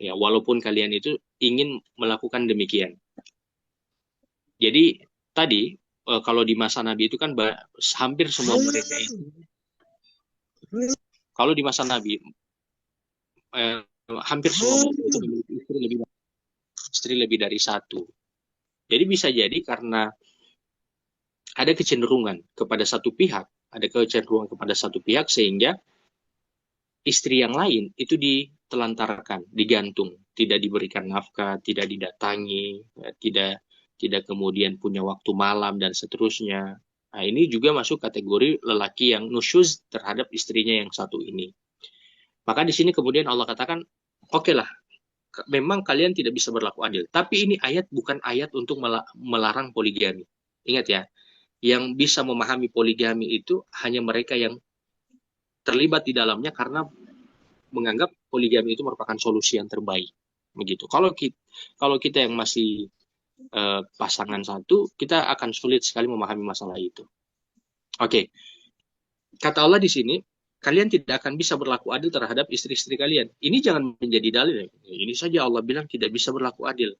Ya, walaupun kalian itu ingin melakukan demikian. Jadi tadi kalau di masa Nabi itu kan hampir semua mereka itu, kalau di masa Nabi hampir semua mereka itu memiliki istri lebih dari satu. Jadi bisa jadi karena ada kecenderungan kepada satu pihak, sehingga istri yang lain itu ditelantarkan, digantung, tidak diberikan nafkah, tidak didatangi, tidak kemudian punya waktu malam dan seterusnya. Nah, ini juga masuk kategori lelaki yang nusyuz terhadap istrinya yang satu ini. Maka di sini kemudian Allah katakan, oke lah, memang kalian tidak bisa berlaku adil. Tapi ini ayat bukan ayat untuk melarang poligami. Ingat ya, yang bisa memahami poligami itu hanya mereka yang terlibat di dalamnya karena menganggap poligami itu merupakan solusi yang terbaik. Begitu. Kalau kita yang masih pasangan satu, kita akan sulit sekali memahami masalah itu. Oke. Kata Allah di sini, kalian tidak akan bisa berlaku adil terhadap istri-istri kalian. Ini jangan menjadi dalil. Ini saja Allah bilang tidak bisa berlaku adil.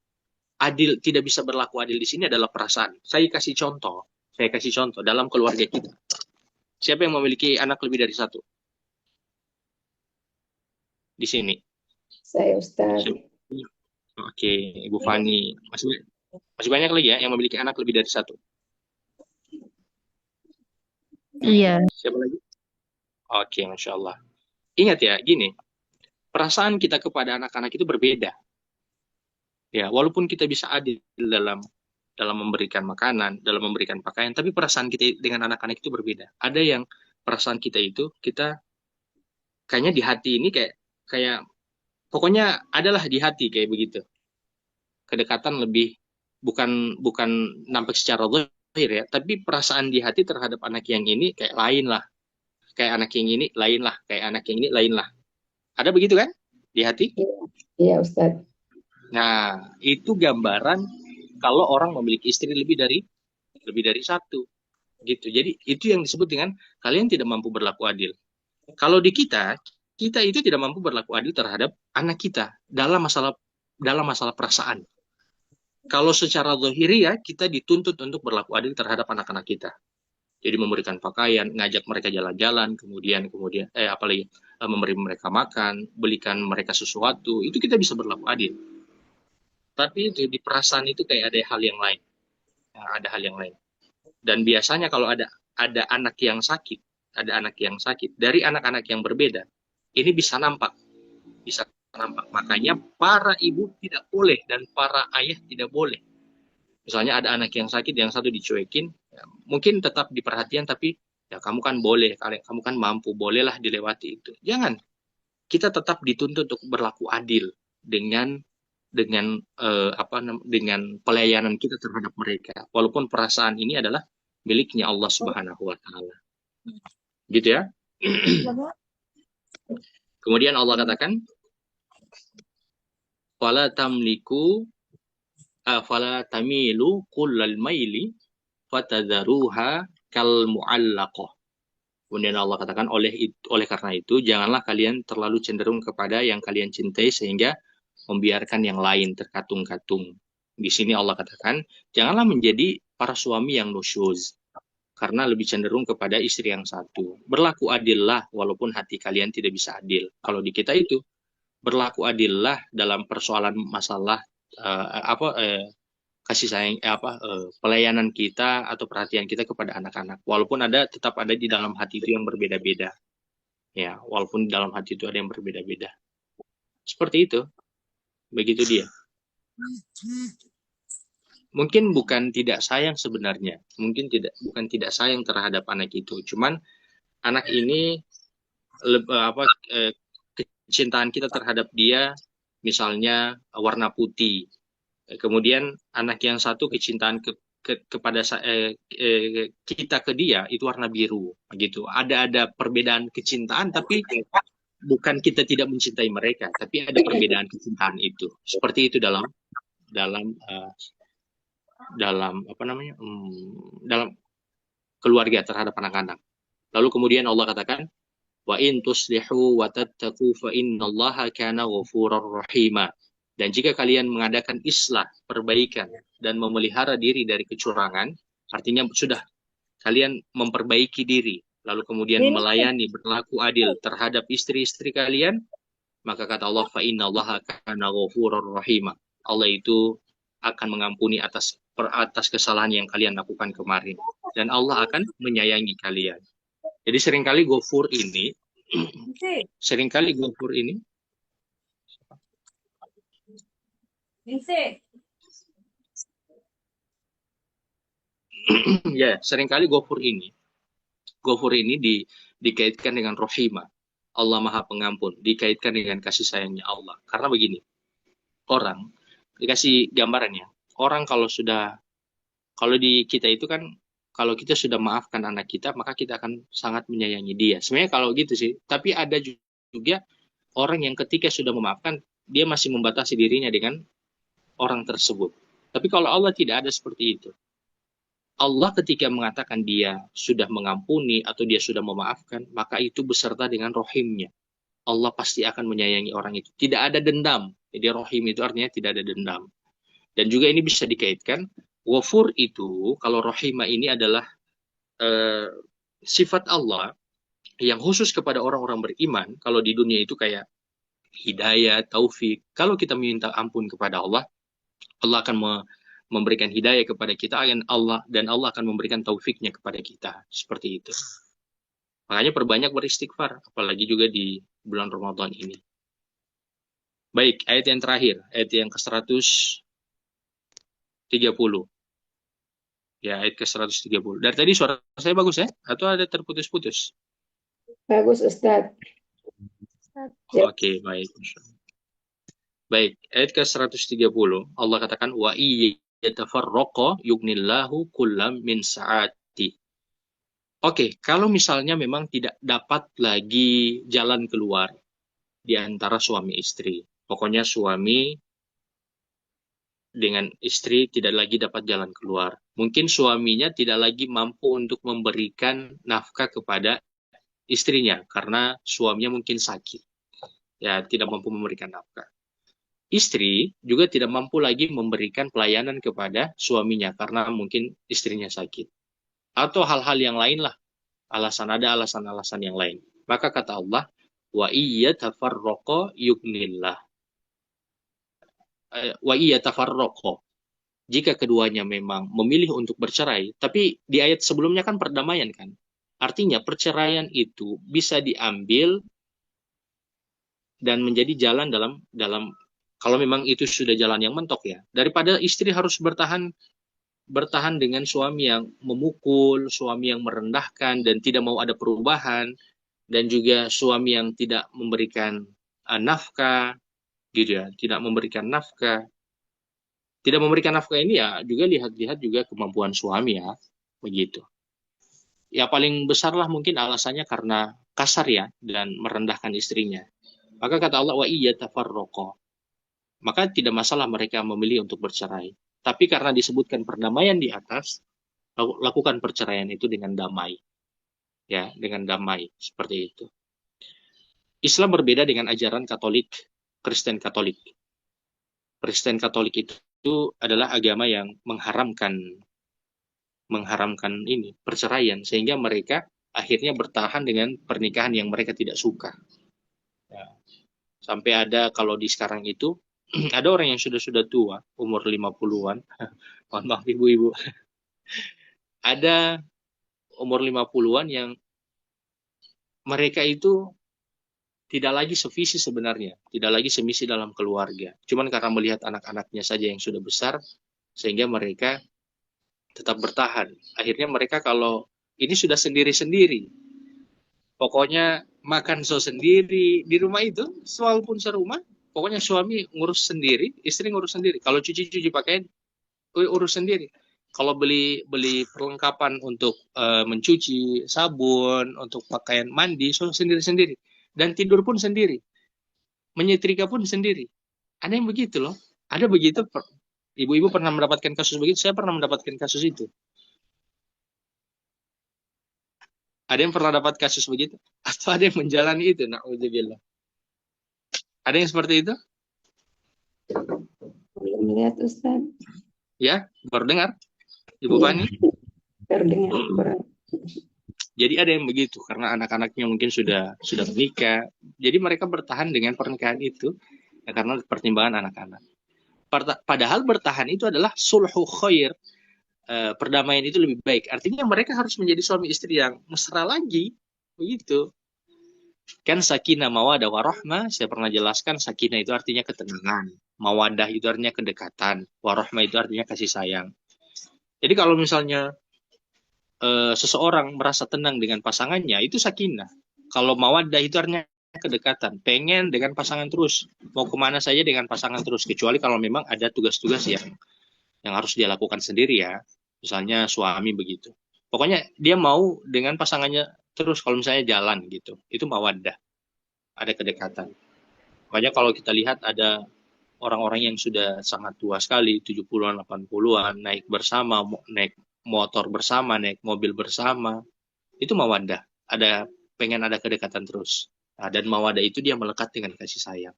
Tidak bisa berlaku adil di sini adalah perasaan. Saya kasih contoh dalam keluarga kita. Siapa yang memiliki anak lebih dari satu? Di sini. Saya, Ustaz. Oke, Ibu Fani. Masih banyak lagi ya yang memiliki anak lebih dari satu? Iya. Siapa lagi? Oke, Masya Allah. Ingat ya, gini. Perasaan kita kepada anak-anak itu berbeda. Ya, walaupun kita bisa adil dalam memberikan makanan, dalam memberikan pakaian, tapi perasaan kita dengan anak-anak itu berbeda. Ada yang perasaan kita itu, kita kayaknya di hati ini kayak pokoknya adalah di hati kayak begitu. Kedekatan lebih bukan nampak secara zahir ya, tapi perasaan di hati terhadap anak yang ini kayak lain lah. Kayak anak yang ini lain lah, kayak anak yang ini lain lah. Ada begitu kan di hati? Iya, Ustaz. Nah, itu gambaran kalau orang memiliki istri lebih dari satu. Gitu. Jadi itu yang disebut dengan kalian tidak mampu berlaku adil. Kalau di kita itu tidak mampu berlaku adil terhadap anak kita dalam masalah perasaan. Kalau secara zahiri ya, kita dituntut untuk berlaku adil terhadap anak-anak kita. Jadi memberikan pakaian, ngajak mereka jalan-jalan, kemudian apalagi memberi mereka makan, belikan mereka sesuatu, itu kita bisa berlaku adil. Tapi itu di perasaan itu kayak ada hal yang lain. Ada hal yang lain. Dan biasanya kalau ada anak yang sakit, dari anak-anak yang berbeda, ini bisa nampak. Makanya para ibu tidak boleh dan para ayah tidak boleh. Misalnya ada anak yang sakit, yang satu dicuekin, ya, mungkin tetap diperhatikan, tapi ya kamu kan boleh, kamu kan mampu, bolehlah dilewati itu. Jangan. Kita tetap dituntut untuk berlaku adil dengan pelayanan kita terhadap mereka. Walaupun perasaan ini adalah miliknya Allah Subhanahu wa taala. Gitu ya. Kemudian Allah katakan, fala tamilu kullal maili fatadharuha kal mu'allaqah. Kemudian Allah katakan, oleh karena itu janganlah kalian terlalu cenderung kepada yang kalian cintai sehingga membiarkan yang lain terkatung-katung. Di sini Allah katakan, janganlah menjadi para suami yang nusyuz karena lebih cenderung kepada istri yang satu. Berlaku adillah walaupun hati kalian tidak bisa adil. Kalau di kita itu berlaku adillah dalam persoalan masalah kasih sayang pelayanan kita atau perhatian kita kepada anak-anak. Walaupun tetap ada di dalam hati itu yang berbeda-beda. Ya, walaupun di dalam hati itu ada yang berbeda-beda. Seperti itu. Begitu dia. Mungkin bukan tidak sayang sebenarnya. Bukan tidak sayang terhadap anak itu. Cuman anak ini kecintaan kita terhadap dia misalnya warna putih. Kemudian anak yang satu kecintaan kepada kita ke dia itu warna biru, gitu. Ada perbedaan kecintaan, tapi bukan kita tidak mencintai mereka, tapi ada perbedaan kecintaan itu. Seperti itu dalam dalam eh, dalam apa namanya dalam keluarga terhadap anak-anak. Lalu kemudian Allah katakan, wa in tuslihu wa tattaqu fa innallaha kana ghafurar rahima. Dan jika kalian mengadakan islah, perbaikan, dan memelihara diri dari kecurangan, artinya sudah kalian memperbaiki diri, lalu kemudian melayani, berlaku adil terhadap istri-istri kalian, maka kata Allah, fa innallaha kana ghafurur rahima. Allah itu akan mengampuni atas kesalahan yang kalian lakukan kemarin, dan Allah akan menyayangi kalian. Jadi seringkali ghafur ini ya, seringkali ghafur ini dikaitkan dengan rahimah. Allah Maha Pengampun, dikaitkan dengan kasih sayangnya Allah. Karena begini, orang dikasih gambarannya, orang kalau di kita itu kan, kalau kita sudah maafkan anak kita, maka kita akan sangat menyayangi dia. Sebenarnya kalau gitu sih, tapi ada juga orang yang ketika sudah memaafkan, dia masih membatasi dirinya dengan orang tersebut. Tapi kalau Allah tidak ada seperti itu. Allah ketika mengatakan dia sudah mengampuni atau dia sudah memaafkan, maka itu beserta dengan rohimnya. Allah pasti akan menyayangi orang itu. Tidak ada dendam. Jadi rohim itu artinya tidak ada dendam. Dan juga ini bisa dikaitkan, ghafur itu, kalau rohimah ini adalah sifat Allah yang khusus kepada orang-orang beriman. Kalau di dunia itu kayak hidayah, taufik. Kalau kita minta ampun kepada Allah, Allah akan memberikan hidayah kepada kita, dan Allah akan memberikan taufiknya kepada kita. Seperti itu. Makanya perbanyak beristighfar, apalagi juga di bulan Ramadan ini. Baik, ayat yang terakhir, ayat yang ke-130. Ya, ayat ke-130. Dari tadi suara saya bagus ya? Atau ada terputus-putus? Bagus, Ustadz. Oke, baik. Baik, ayat ke-130. Allah katakan, wa yatafarraqa yugnillahu kullam min sa'ati. Oke, kalau misalnya memang tidak dapat lagi jalan keluar di antara suami istri. Pokoknya suami dengan istri tidak lagi dapat jalan keluar. Mungkin suaminya tidak lagi mampu untuk memberikan nafkah kepada istrinya karena suaminya mungkin sakit. Ya, tidak mampu memberikan nafkah. Istri juga tidak mampu lagi memberikan pelayanan kepada suaminya karena mungkin istrinya sakit. Atau hal-hal yang lain lah. Ada alasan-alasan yang lain. Maka kata Allah, wa tafarraqa yugnillah. Wa tafarraqa. Jika keduanya memang memilih untuk bercerai, tapi di ayat sebelumnya kan perdamaian kan. Artinya perceraian itu bisa diambil dan menjadi jalan dalam kalau memang itu sudah jalan yang mentok ya. Daripada istri harus bertahan dengan suami yang memukul, suami yang merendahkan dan tidak mau ada perubahan, dan juga suami yang tidak memberikan nafkah, gitu ya, tidak memberikan nafkah. Tidak memberikan nafkah ini ya juga lihat juga kemampuan suami ya, begitu. Ya paling besar lah mungkin alasannya karena kasar ya dan merendahkan istrinya. Maka kata Allah, wa tafarraqa. Maka tidak masalah mereka memilih untuk bercerai. Tapi karena disebutkan perdamaian di atas, lakukan perceraian itu dengan damai. Ya, dengan damai. Seperti itu. Islam berbeda dengan ajaran Katolik, Kristen Katolik. Kristen Katolik itu adalah agama yang mengharamkan ini, perceraian. Sehingga mereka akhirnya bertahan dengan pernikahan yang mereka tidak suka. Ya. Sampai ada kalau di sekarang itu, ada orang yang sudah tua, umur 50-an. Mohon maaf ibu-ibu. Ada umur 50-an yang mereka itu tidak lagi sevisi sebenarnya. Tidak lagi semisi dalam keluarga. Cuman karena melihat anak-anaknya saja yang sudah besar, sehingga mereka tetap bertahan. Akhirnya mereka kalau ini sudah sendiri-sendiri. Pokoknya makan sendiri di rumah itu, walaupun serumah, Pokoknya suami ngurus sendiri, istri ngurus sendiri. Kalau cuci pakaian, urus sendiri. Kalau beli perlengkapan untuk mencuci, sabun, untuk pakaian mandi, so sendiri-sendiri. Dan tidur pun sendiri. Menyetrika pun sendiri. Ada yang begitu loh. Ada begitu. Ibu-ibu pernah mendapatkan kasus begitu. Saya pernah mendapatkan kasus itu. Ada yang pernah dapat kasus begitu? Atau ada yang menjalani itu? Na'udzubillah. Ada yang seperti itu? Belum lihat Ustaz. Ya, baru dengar. Ibu Iya. Fani? Terdengar. Jadi ada yang begitu karena anak-anaknya mungkin sudah menikah. Jadi mereka bertahan dengan pernikahan itu ya, karena pertimbangan anak-anak. Padahal bertahan itu adalah sulhu khair. Perdamaian itu lebih baik. Artinya mereka harus menjadi suami istri yang mesra lagi. Begitu. Kan sakinah mawadah warahmah, saya pernah jelaskan sakinah itu artinya ketenangan. Mawadah itu artinya kedekatan. Warahmah itu artinya kasih sayang. Jadi kalau misalnya seseorang merasa tenang dengan pasangannya, itu sakinah. Kalau mawaddah itu artinya kedekatan. Pengen dengan pasangan terus. Mau kemana saja dengan pasangan terus. Kecuali kalau memang ada tugas-tugas yang harus dia lakukan sendiri ya. Misalnya suami begitu. Pokoknya dia mau dengan pasangannya terus kalau misalnya jalan gitu. Itu mawaddah. Ada kedekatan. Makanya kalau kita lihat ada orang-orang yang sudah sangat tua sekali, 70-an, 80-an, naik bersama, naik motor bersama, naik mobil bersama. Itu mawaddah. Pengen ada kedekatan terus. Nah, dan mawaddah itu dia melekat dengan kasih sayang.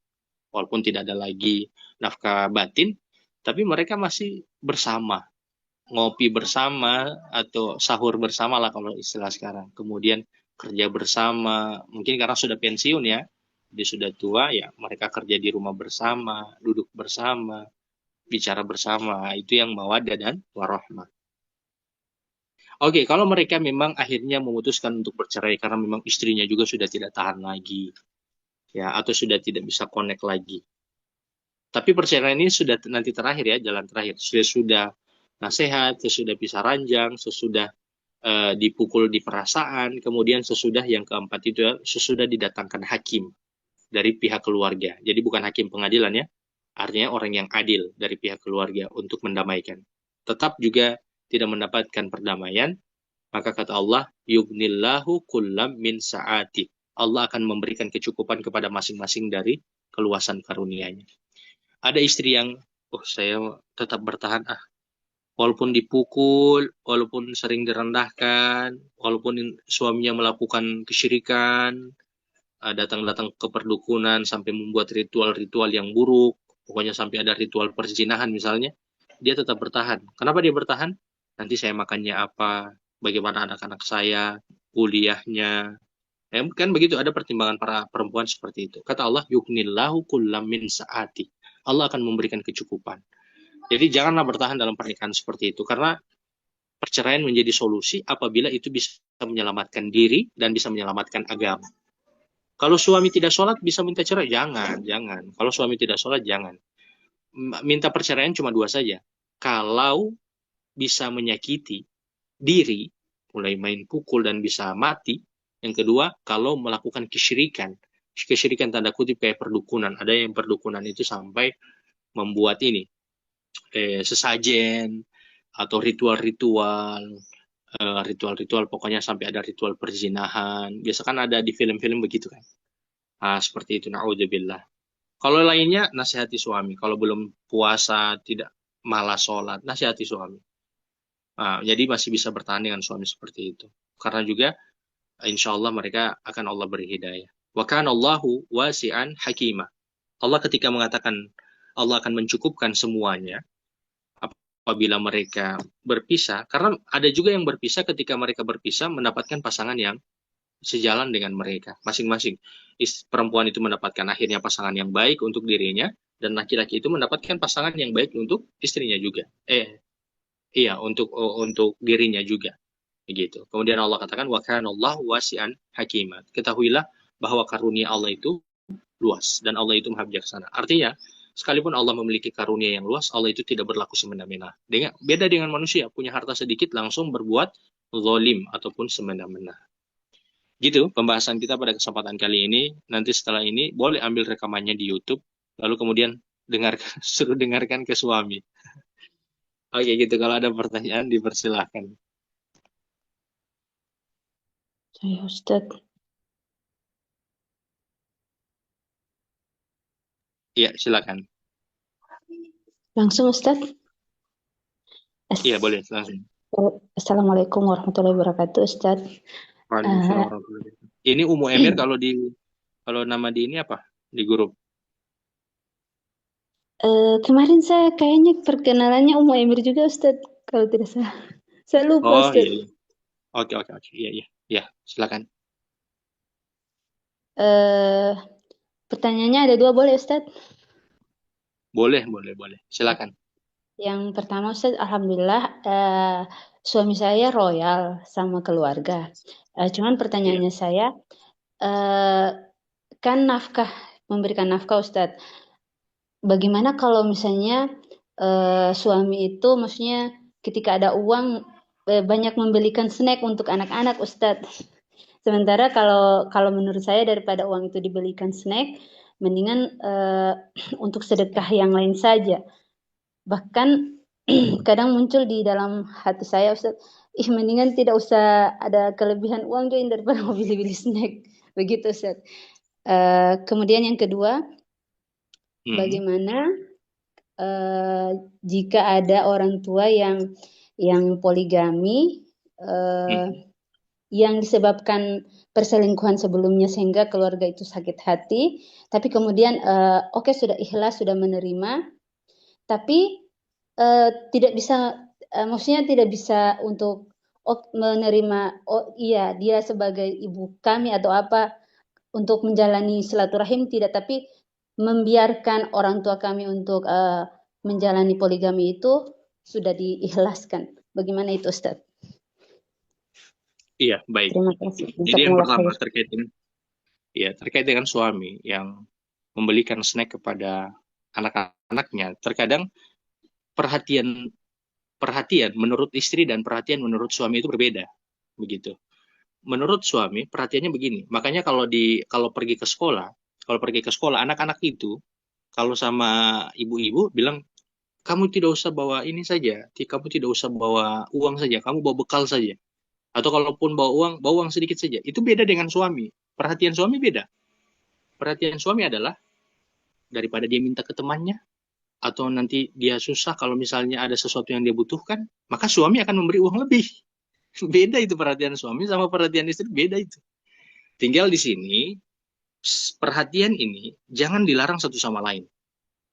Walaupun tidak ada lagi nafkah batin, tapi mereka masih bersama. Ngopi bersama atau sahur bersama lah kalau istilah sekarang. Kemudian kerja bersama, mungkin karena sudah pensiun ya, dia sudah tua ya, mereka kerja di rumah bersama, duduk bersama, bicara bersama, itu yang mawaddah dan warahmah. Oke, kalau mereka memang akhirnya memutuskan untuk bercerai karena memang istrinya juga sudah tidak tahan lagi, ya, atau sudah tidak bisa connect lagi. Tapi perceraian ini sudah nanti terakhir ya, jalan terakhir. Sudah nasihat, sesudah pisah ranjang, sesudah dipukul di perasaan, kemudian sesudah yang keempat itu sesudah didatangkan hakim dari pihak keluarga. Jadi bukan hakim pengadilan ya, artinya orang yang adil dari pihak keluarga untuk mendamaikan. Tetap juga tidak mendapatkan perdamaian, maka kata Allah, yughnillahu kullam min sa'ati. Allah akan memberikan kecukupan kepada masing-masing dari keluasan karunia-Nya. Ada istri yang, saya tetap bertahan, walaupun dipukul, walaupun sering direndahkan, walaupun suaminya melakukan kesyirikan, datang-datang ke perdukunan sampai membuat ritual-ritual yang buruk, pokoknya sampai ada ritual perzinahan misalnya, dia tetap bertahan. Kenapa dia bertahan? Nanti saya makannya apa, bagaimana anak-anak saya, kuliahnya. Kan begitu, ada pertimbangan para perempuan seperti itu. Kata Allah, yughnillahu kullam min sa'ati. Allah akan memberikan kecukupan. Jadi janganlah bertahan dalam pernikahan seperti itu, karena perceraian menjadi solusi apabila itu bisa menyelamatkan diri dan bisa menyelamatkan agama. Kalau suami tidak sholat bisa minta cerai? Jangan. Kalau suami tidak sholat, jangan. Minta perceraian cuma dua saja. Kalau bisa menyakiti diri, mulai main pukul dan bisa mati. Yang kedua, kalau melakukan kesyirikan. Kesyirikan tanda kutip kayak perdukunan. Ada yang perdukunan itu sampai membuat ini, sesajen, atau ritual-ritual, pokoknya sampai ada ritual perzinahan. Biasa kan ada di film-film begitu kan. Seperti itu, na'udzubillah. Kalau lainnya, nasihati suami. Kalau belum puasa, tidak malas sholat, nasihati suami. Jadi masih bisa bertahan dengan suami seperti itu. Karena juga, insya Allah mereka akan Allah beri hidayah. Wa kana Allahu wasi'an hakimah. Allah ketika mengatakan Allah akan mencukupkan semuanya apabila mereka berpisah, karena ada juga yang berpisah ketika mereka berpisah mendapatkan pasangan yang sejalan dengan mereka masing-masing. Perempuan itu mendapatkan akhirnya pasangan yang baik untuk dirinya, dan laki-laki itu mendapatkan pasangan yang baik untuk istrinya juga. Untuk dirinya juga. Begitu. Kemudian Allah katakan wa kana Allahu wasi'an hakimah. Ketahuilah bahwa karunia Allah itu luas dan Allah itu Maha bijaksana. Artinya, sekalipun Allah memiliki karunia yang luas, Allah itu tidak berlaku semena-mena. Beda dengan manusia, punya harta sedikit langsung berbuat zalim ataupun semena-mena. Gitu pembahasan kita pada kesempatan kali ini. Nanti setelah ini boleh ambil rekamannya di YouTube, lalu kemudian suruh dengarkan ke suami. Oke gitu, kalau ada pertanyaan dipersilahkan. Saya Ustadz. Iya, silakan. Langsung Ustadz. Iya, boleh langsung. Assalamualaikum warahmatullahi wabarakatuh Ustadz. Waalaikumsalam warahmatullahi wabarakatuh. Ini Umu Emir kalau nama di ini apa? Di grup. Kemarin saya kayaknya perkenalannya Umu Emir juga Ustadz, kalau tidak salah. Saya lupa Oh iya, Ustadz. iya. Oke. Iya. Ya, silakan. Pertanyaannya ada dua, boleh Ustadz? Boleh. Silakan. Yang pertama Ustadz, Alhamdulillah suami saya royal sama keluarga. Cuman Iya. pertanyaannya saya, kan memberikan nafkah Ustadz. Bagaimana kalau misalnya suami itu maksudnya ketika ada uang banyak membelikan snack untuk anak-anak Ustadz. Sementara kalau menurut saya daripada uang itu dibelikan snack, mendingan untuk sedekah yang lain saja. Bahkan kadang muncul di dalam hati saya Ustaz, mendingan tidak usah ada kelebihan uang juga daripada mau beli-bili snack. Begitu Ustaz. Kemudian yang kedua, bagaimana jika ada orang tua yang poligami yang disebabkan perselingkuhan sebelumnya sehingga keluarga itu sakit hati, tapi kemudian oke, sudah ikhlas, sudah menerima, tapi tidak bisa, maksudnya tidak bisa untuk menerima, iya dia sebagai ibu kami atau apa untuk menjalani silaturahim tidak, tapi membiarkan orang tua kami untuk menjalani poligami itu sudah diikhlaskan. Bagaimana itu Ustaz? Iya, baik. Terima kasih. Jadi yang pertama terkait dengan suami yang membelikan snack kepada anak-anaknya, terkadang perhatian menurut istri dan perhatian menurut suami itu berbeda, begitu. Menurut suami perhatiannya begini, makanya kalau pergi ke sekolah anak-anak itu kalau sama ibu-ibu bilang, kamu tidak usah bawa ini saja, kamu tidak usah bawa uang saja, kamu bawa bekal saja. Atau kalaupun bawa uang sedikit saja. Itu beda dengan suami. Perhatian suami beda. Perhatian suami adalah daripada dia minta ke temannya, atau nanti dia susah kalau misalnya ada sesuatu yang dia butuhkan, maka suami akan memberi uang lebih. Beda itu perhatian suami sama perhatian istri, beda itu. Tinggal di sini, perhatian ini jangan dilarang satu sama lain.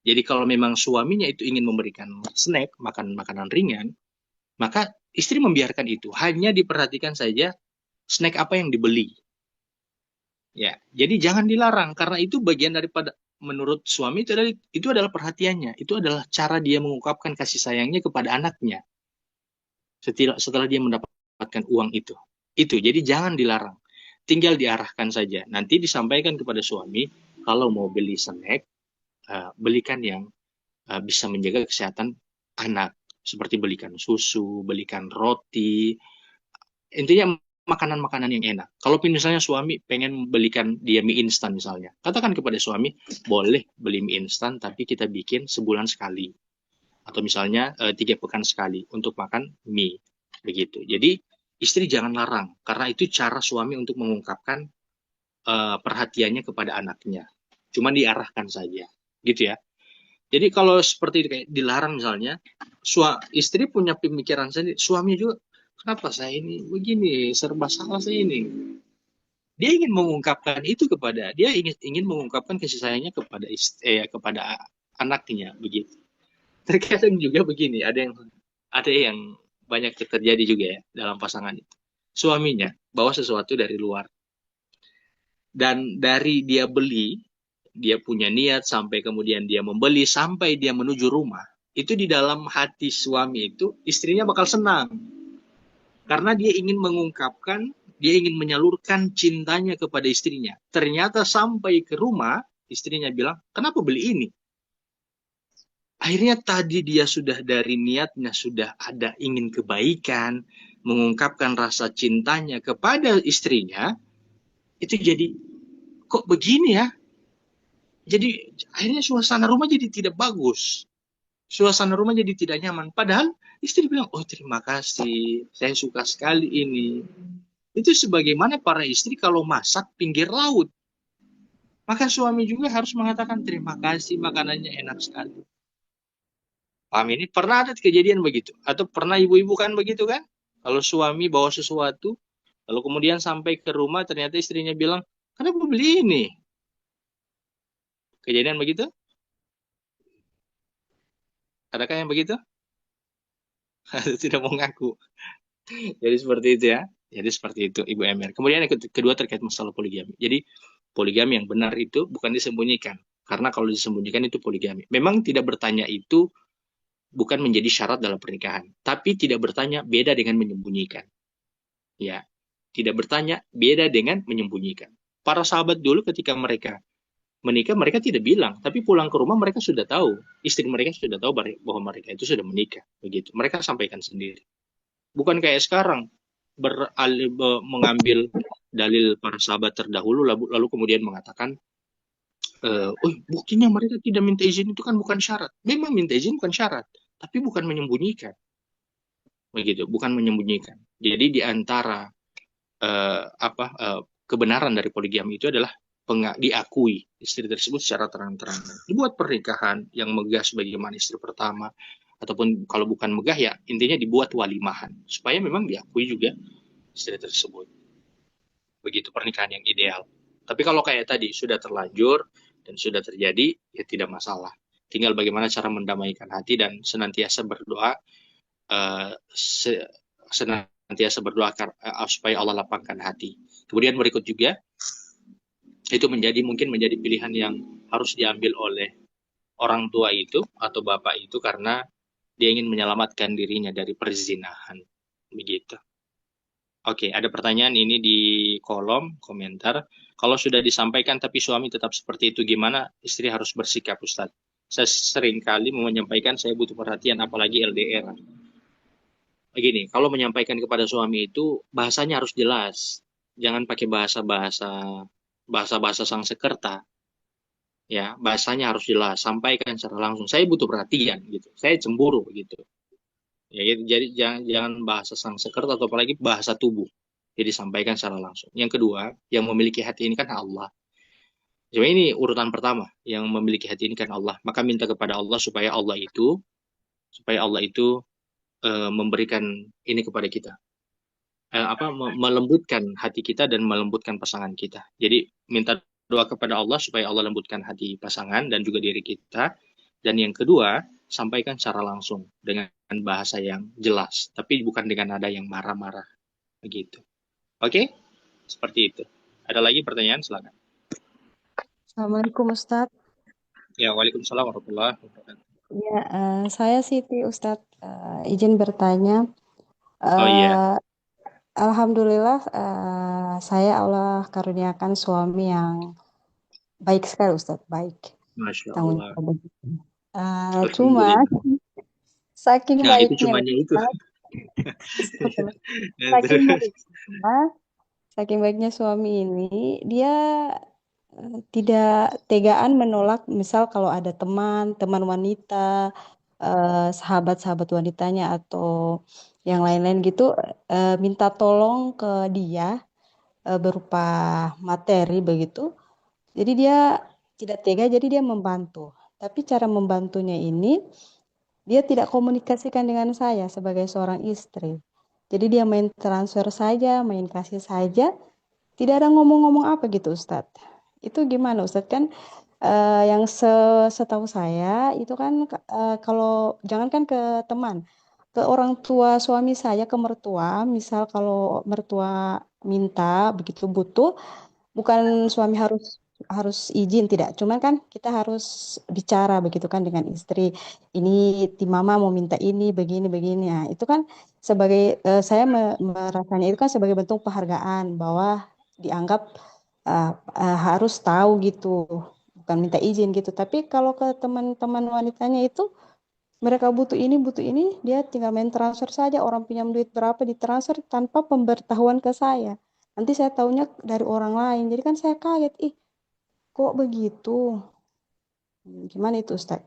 Jadi kalau memang suaminya itu ingin memberikan snack, makanan ringan, maka istri membiarkan itu. Hanya diperhatikan saja snack apa yang dibeli. Ya, jadi jangan dilarang karena itu bagian daripada menurut suami itu adalah perhatiannya, itu adalah cara dia mengungkapkan kasih sayangnya kepada anaknya. Setelah dia mendapatkan uang itu. Jadi jangan dilarang. Tinggal diarahkan saja. Nanti disampaikan kepada suami kalau mau beli snack, belikan yang bisa menjaga kesehatan anak, seperti belikan susu, belikan roti. Intinya makanan-makanan yang enak. Kalau misalnya suami pengen belikan dia mie instan misalnya, katakan kepada suami, boleh beli mie instan, tapi kita bikin sebulan sekali. Atau misalnya 3 pekan sekali untuk makan mie. Begitu. Jadi istri jangan larang, karena itu cara suami untuk mengungkapkan perhatiannya kepada anaknya. Cuma diarahkan saja. Gitu ya. Jadi kalau seperti itu kayak dilarang misalnya, istri punya pemikiran sendiri, suami juga, kenapa saya ini begini, serba salah saya ini. Dia ingin mengungkapkan itu dia ingin mengungkapkan kasih sayangnya kepada anaknya, begitu. Terkadang juga begini, ada yang banyak terjadi juga ya dalam pasangan itu. Suaminya bawa sesuatu dari luar. Dan dari dia beli, dia punya niat sampai kemudian dia membeli, sampai dia menuju rumah, itu di dalam hati suami itu istrinya bakal senang. Karena dia ingin mengungkapkan, dia ingin menyalurkan cintanya kepada istrinya. Ternyata sampai ke rumah, istrinya bilang, kenapa beli ini? Akhirnya tadi dia sudah dari niatnya sudah ada ingin kebaikan, mengungkapkan rasa cintanya kepada istrinya, itu jadi, kok begini ya? Jadi akhirnya suasana rumah jadi tidak bagus. Suasana rumah jadi tidak nyaman. Padahal istri bilang, oh terima kasih, saya suka sekali ini. Itu sebagaimana para istri kalau masak pinggir laut. Maka suami juga harus mengatakan terima kasih, makanannya enak sekali. Paham ini? Pernah ada kejadian begitu? Atau pernah ibu-ibu kan begitu kan? Kalau suami bawa sesuatu, lalu kemudian sampai ke rumah ternyata istrinya bilang, kenapa beli ini? Kejadian begitu? Adakah yang begitu? Atau tidak mau ngaku? Jadi seperti itu ya. Jadi seperti itu Ibu Emir. Kemudian yang kedua terkait masalah poligami. Jadi poligami yang benar itu bukan disembunyikan. Karena kalau disembunyikan itu poligami. Memang tidak bertanya itu bukan menjadi syarat dalam pernikahan. Tapi tidak bertanya beda dengan menyembunyikan. Ya, tidak bertanya beda dengan menyembunyikan. Para sahabat dulu ketika mereka menikah, mereka tidak bilang. Tapi pulang ke rumah mereka sudah tahu. Istri mereka sudah tahu bahwa mereka itu sudah menikah. Begitu. Mereka sampaikan sendiri. Bukan kayak sekarang mengambil dalil para sahabat terdahulu lalu kemudian mengatakan oh buktinya mereka tidak minta izin itu kan bukan syarat. Memang minta izin bukan syarat, tapi bukan menyembunyikan. Begitu, bukan menyembunyikan. Jadi di antara kebenaran dari poligami itu adalah diakui istri tersebut secara terang-terangan. Dibuat pernikahan yang megah sebagaimana istri pertama, ataupun kalau bukan megah ya intinya dibuat walimahan supaya memang diakui juga istri tersebut. Begitu pernikahan yang ideal. Tapi kalau kayak tadi sudah terlanjur dan sudah terjadi ya tidak masalah. Tinggal bagaimana cara mendamaikan hati dan senantiasa berdoa senantiasa berdoa supaya Allah lapangkan hati. Kemudian berikut juga itu mungkin menjadi pilihan yang harus diambil oleh orang tua itu atau bapak itu karena dia ingin menyelamatkan dirinya dari perzinahan. Begitu. Oke, ada pertanyaan ini di kolom komentar. Kalau sudah disampaikan tapi suami tetap seperti itu, gimana istri harus bersikap, Ustadz? Saya sering kali menyampaikan saya butuh perhatian, apalagi LDR. Begini, kalau menyampaikan kepada suami itu bahasanya harus jelas. Jangan pakai bahasa-bahasa sang sekerta. Ya, bahasanya harus jelas. Sampaikan secara langsung. Saya butuh perhatian gitu. Saya cemburu gitu. Ya, jadi jangan bahasa sang sekerta atau apalagi bahasa tubuh. Jadi sampaikan secara langsung. Yang kedua, yang memiliki hati ini kan Allah. Jadi ini urutan pertama, yang memiliki hati ini kan Allah. Maka minta kepada Allah supaya Allah itu memberikan ini kepada kita. Melembutkan hati kita dan melembutkan pasangan kita. Jadi minta doa kepada Allah supaya Allah lembutkan hati pasangan dan juga diri kita. Dan yang kedua, sampaikan secara langsung dengan bahasa yang jelas, tapi bukan dengan nada yang marah-marah. Begitu. Oke? Seperti itu. Ada lagi pertanyaan? Silakan. Assalamualaikum Ustadz. Ya, waalaikumsalam warahmatullahi wabarakatuh. Ya, saya Siti Ustadz. Izin bertanya. Oh iya. Alhamdulillah, saya Allah karuniakan suami yang baik sekali Ustadz, baik. Masya Tanggung Allah. jawab. Cuma Alhamdulillah. saking Nah, itu baiknya cumanya itu. saking baiknya, saking baiknya suami ini, dia tidak tegaan menolak misal kalau ada teman wanita, sahabat-sahabat wanitanya atau yang lain-lain gitu, minta tolong ke dia berupa materi begitu. Jadi dia tidak tega, jadi dia membantu. Tapi cara membantunya ini dia tidak komunikasikan dengan saya sebagai seorang istri. Jadi dia main transfer saja, main kasih saja, tidak ada ngomong-ngomong apa gitu Ustadz. Itu gimana Ustadz kan yang setahu saya itu kan kalau jangankan ke teman, ke orang tua suami saya, ke mertua, misal kalau mertua minta begitu butuh, bukan suami harus izin tidak, cuman kan kita harus bicara begitu kan dengan istri. Ini tim mama mau minta ini begini. Nah, itu kan sebagai saya merasanya itu kan sebagai bentuk penghargaan bahwa dianggap harus tahu gitu, bukan minta izin gitu. Tapi kalau ke teman-teman wanitanya itu mereka butuh ini, dia tinggal main transfer saja. Orang pinjam duit berapa ditransfer tanpa pemberitahuan ke saya. Nanti saya tahunya dari orang lain. Jadi kan saya kaget, ih kok begitu? Gimana itu Ustaz?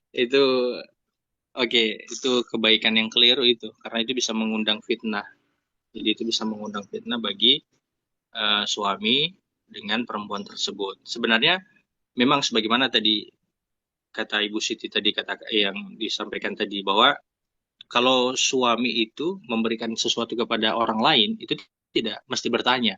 Itu oke, itu kebaikan yang keliru itu, karena itu bisa mengundang fitnah. Jadi itu bisa mengundang fitnah bagi suami dengan perempuan tersebut. Sebenarnya memang sebagaimana tadi kata Ibu Siti tadi yang disampaikan tadi, bahwa kalau suami itu memberikan sesuatu kepada orang lain itu tidak mesti bertanya.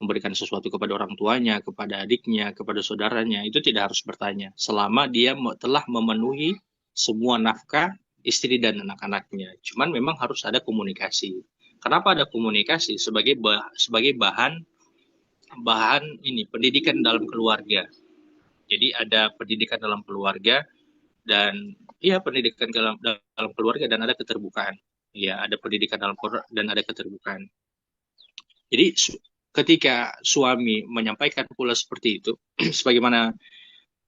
Memberikan sesuatu kepada orang tuanya, kepada adiknya, kepada saudaranya, itu tidak harus bertanya selama dia telah memenuhi semua nafkah istri dan anak-anaknya. Cuman memang harus ada komunikasi. Kenapa ada komunikasi? Sebagai bahan ini pendidikan dalam keluarga. Jadi ada pendidikan dalam keluarga dan pendidikan dalam keluarga dan ada keterbukaan. Ya, ada pendidikan dan ada keterbukaan. Jadi ketika suami menyampaikan pula seperti itu, sebagaimana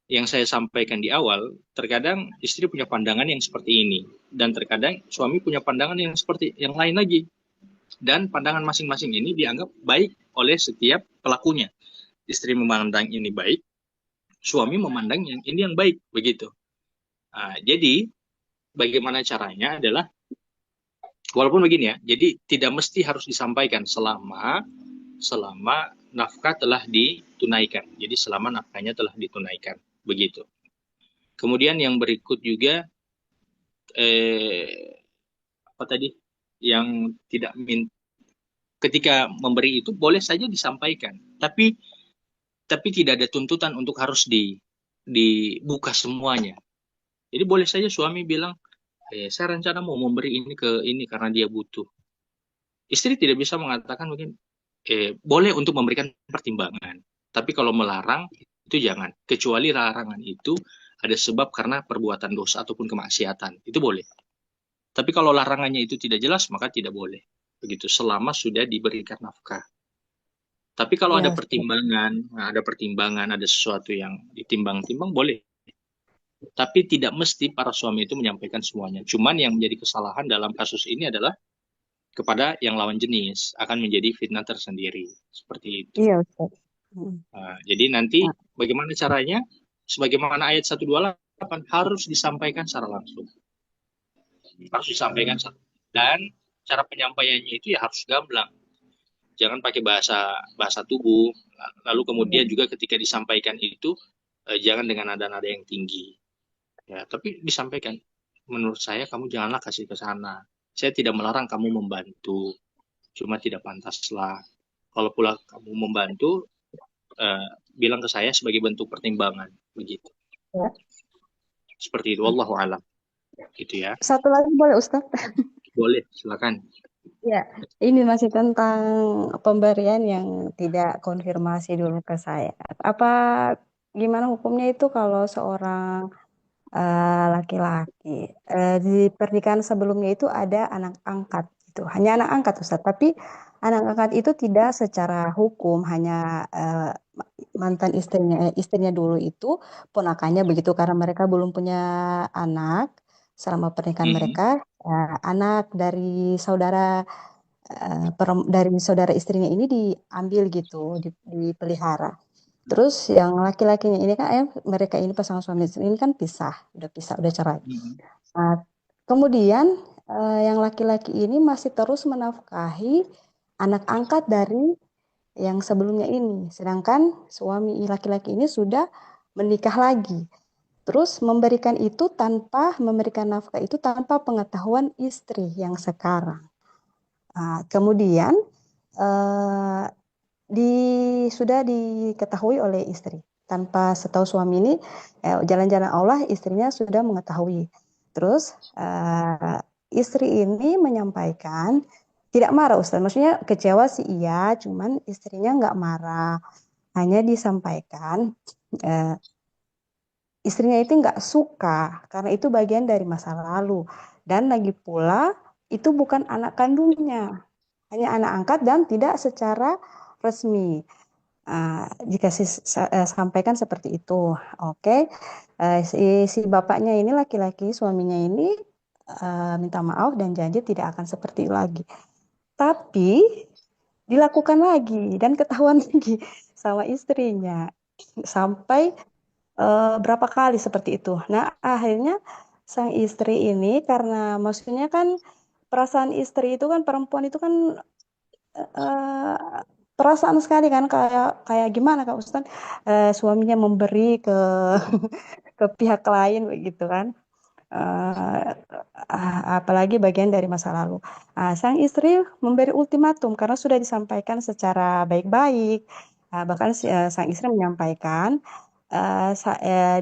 yang saya sampaikan di awal, terkadang istri punya pandangan yang seperti ini, dan terkadang suami punya pandangan yang seperti yang lain lagi. Dan pandangan masing-masing ini dianggap baik oleh setiap pelakunya. Istri memandang ini baik, suami memandang yang ini yang baik, begitu. Jadi bagaimana caranya adalah, walaupun begini ya, jadi tidak mesti harus disampaikan selama nafkah telah ditunaikan. Jadi selama nafkahnya telah ditunaikan, begitu. Kemudian yang berikut juga apa tadi? Yang tidak ketika memberi itu boleh saja disampaikan, tapi tidak ada tuntutan untuk harus dibuka semuanya. Jadi boleh saja suami bilang, saya rencana mau memberi ini ke ini karena dia butuh. Istri tidak bisa mengatakan mungkin boleh untuk memberikan pertimbangan, tapi kalau melarang itu jangan, kecuali larangan itu ada sebab karena perbuatan dosa ataupun kemaksiatan, itu boleh. Tapi kalau larangannya itu tidak jelas, maka tidak boleh, begitu, selama sudah diberikan nafkah. Tapi kalau Ya, ada pertimbangan, ada sesuatu yang ditimbang-timbang, boleh. Tapi tidak mesti para suami itu menyampaikan semuanya. Cuman yang menjadi kesalahan dalam kasus ini adalah kepada yang lawan jenis, akan menjadi fitnah tersendiri. Seperti itu. iya Ustaz. Jadi nanti bagaimana caranya? Sebagaimana ayat 128 harus disampaikan secara langsung. Harus disampaikan, dan cara penyampaiannya itu ya harus gamblang. Jangan pakai bahasa tubuh. Lalu kemudian juga ketika disampaikan itu jangan dengan nada-nada yang tinggi. Ya, tapi disampaikan, menurut saya kamu janganlah kasih ke sana. Saya tidak melarang kamu membantu, cuma tidak pantaslah. Kalau pula kamu membantu, bilang ke saya sebagai bentuk pertimbangan, begitu. Ya. Seperti itu, wallahu a'lam. Gitu ya. Satu lagi boleh Ustaz? Boleh, silakan. Ya, ini masih tentang pemberian yang tidak konfirmasi dulu ke saya. Apa gimana hukumnya itu kalau seorang laki-laki di pernikahan sebelumnya itu ada anak angkat itu, hanya anak angkat Ustaz, tapi anak angkat itu tidak secara hukum, hanya mantan istrinya dulu itu ponakannya begitu, karena mereka belum punya anak selama pernikahan mereka, anak dari dari saudara istrinya ini diambil gitu, dipelihara. Terus yang laki-lakinya ini kan mereka ini pasangan suami istri ini kan udah pisah, udah cerai. Nah, kemudian yang laki-laki ini masih terus menafkahi anak angkat dari yang sebelumnya ini, sedangkan suami laki-laki ini sudah menikah lagi. Terus memberikan nafkah itu tanpa pengetahuan istri yang sekarang. Kemudian sudah diketahui oleh istri. Tanpa setahu suami ini, jalan-jalan Allah istrinya sudah mengetahui. Terus istri ini menyampaikan, tidak marah Ustaz, maksudnya kecewa sih iya, cuman istrinya nggak marah. Hanya disampaikan istrinya itu nggak suka, karena itu bagian dari masa lalu. Dan lagi pula, itu bukan anak kandungnya, hanya anak angkat dan tidak secara resmi. Jika sampaikan seperti itu, oke. Si bapaknya ini laki-laki, suaminya ini minta maaf dan janji tidak akan seperti itu lagi. Tapi dilakukan lagi dan ketahuan lagi. sama istrinya. Sampai berapa kali seperti itu. Nah, akhirnya sang istri ini karena maksudnya kan perasaan istri itu kan perempuan itu kan eh, perasaan sekali kan kayak kayak gimana Kak Ustadz. Suaminya memberi ke ke pihak lain begitu kan. Eh, Apalagi bagian dari masa lalu. Sang istri memberi ultimatum karena sudah disampaikan secara baik-baik. Bahkan sang istri menyampaikan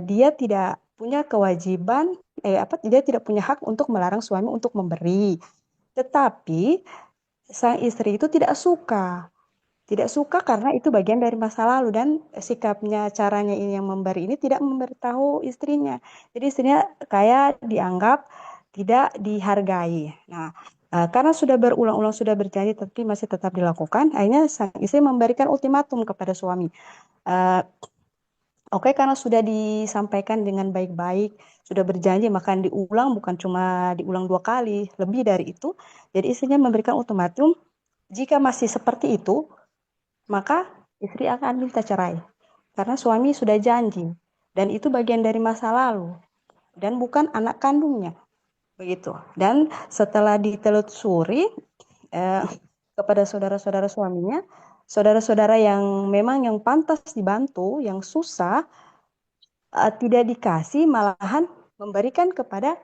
dia tidak punya kewajiban, dia tidak punya hak untuk melarang suami untuk memberi. Tetapi sang istri itu tidak suka. Tidak suka karena itu bagian dari masa lalu dan sikapnya, caranya ini yang memberi ini tidak memberitahu istrinya. Jadi istrinya kayak dianggap tidak dihargai. Nah, karena sudah berulang-ulang sudah berjanji tapi masih tetap dilakukan, akhirnya sang istri memberikan ultimatum kepada suami. Eh, Oke, karena sudah disampaikan dengan baik-baik, sudah berjanji makan diulang, bukan cuma diulang 2 kali, lebih dari itu. Jadi istrinya memberikan ultimatum, jika masih seperti itu, maka istri akan minta cerai. Karena suami sudah janji. Dan itu bagian dari masa lalu. Dan bukan anak kandungnya. Begitu. Dan setelah ditelusuri eh, kepada saudara-saudara suaminya, saudara-saudara yang memang yang pantas dibantu, yang susah, tidak dikasih, malahan memberikan kepada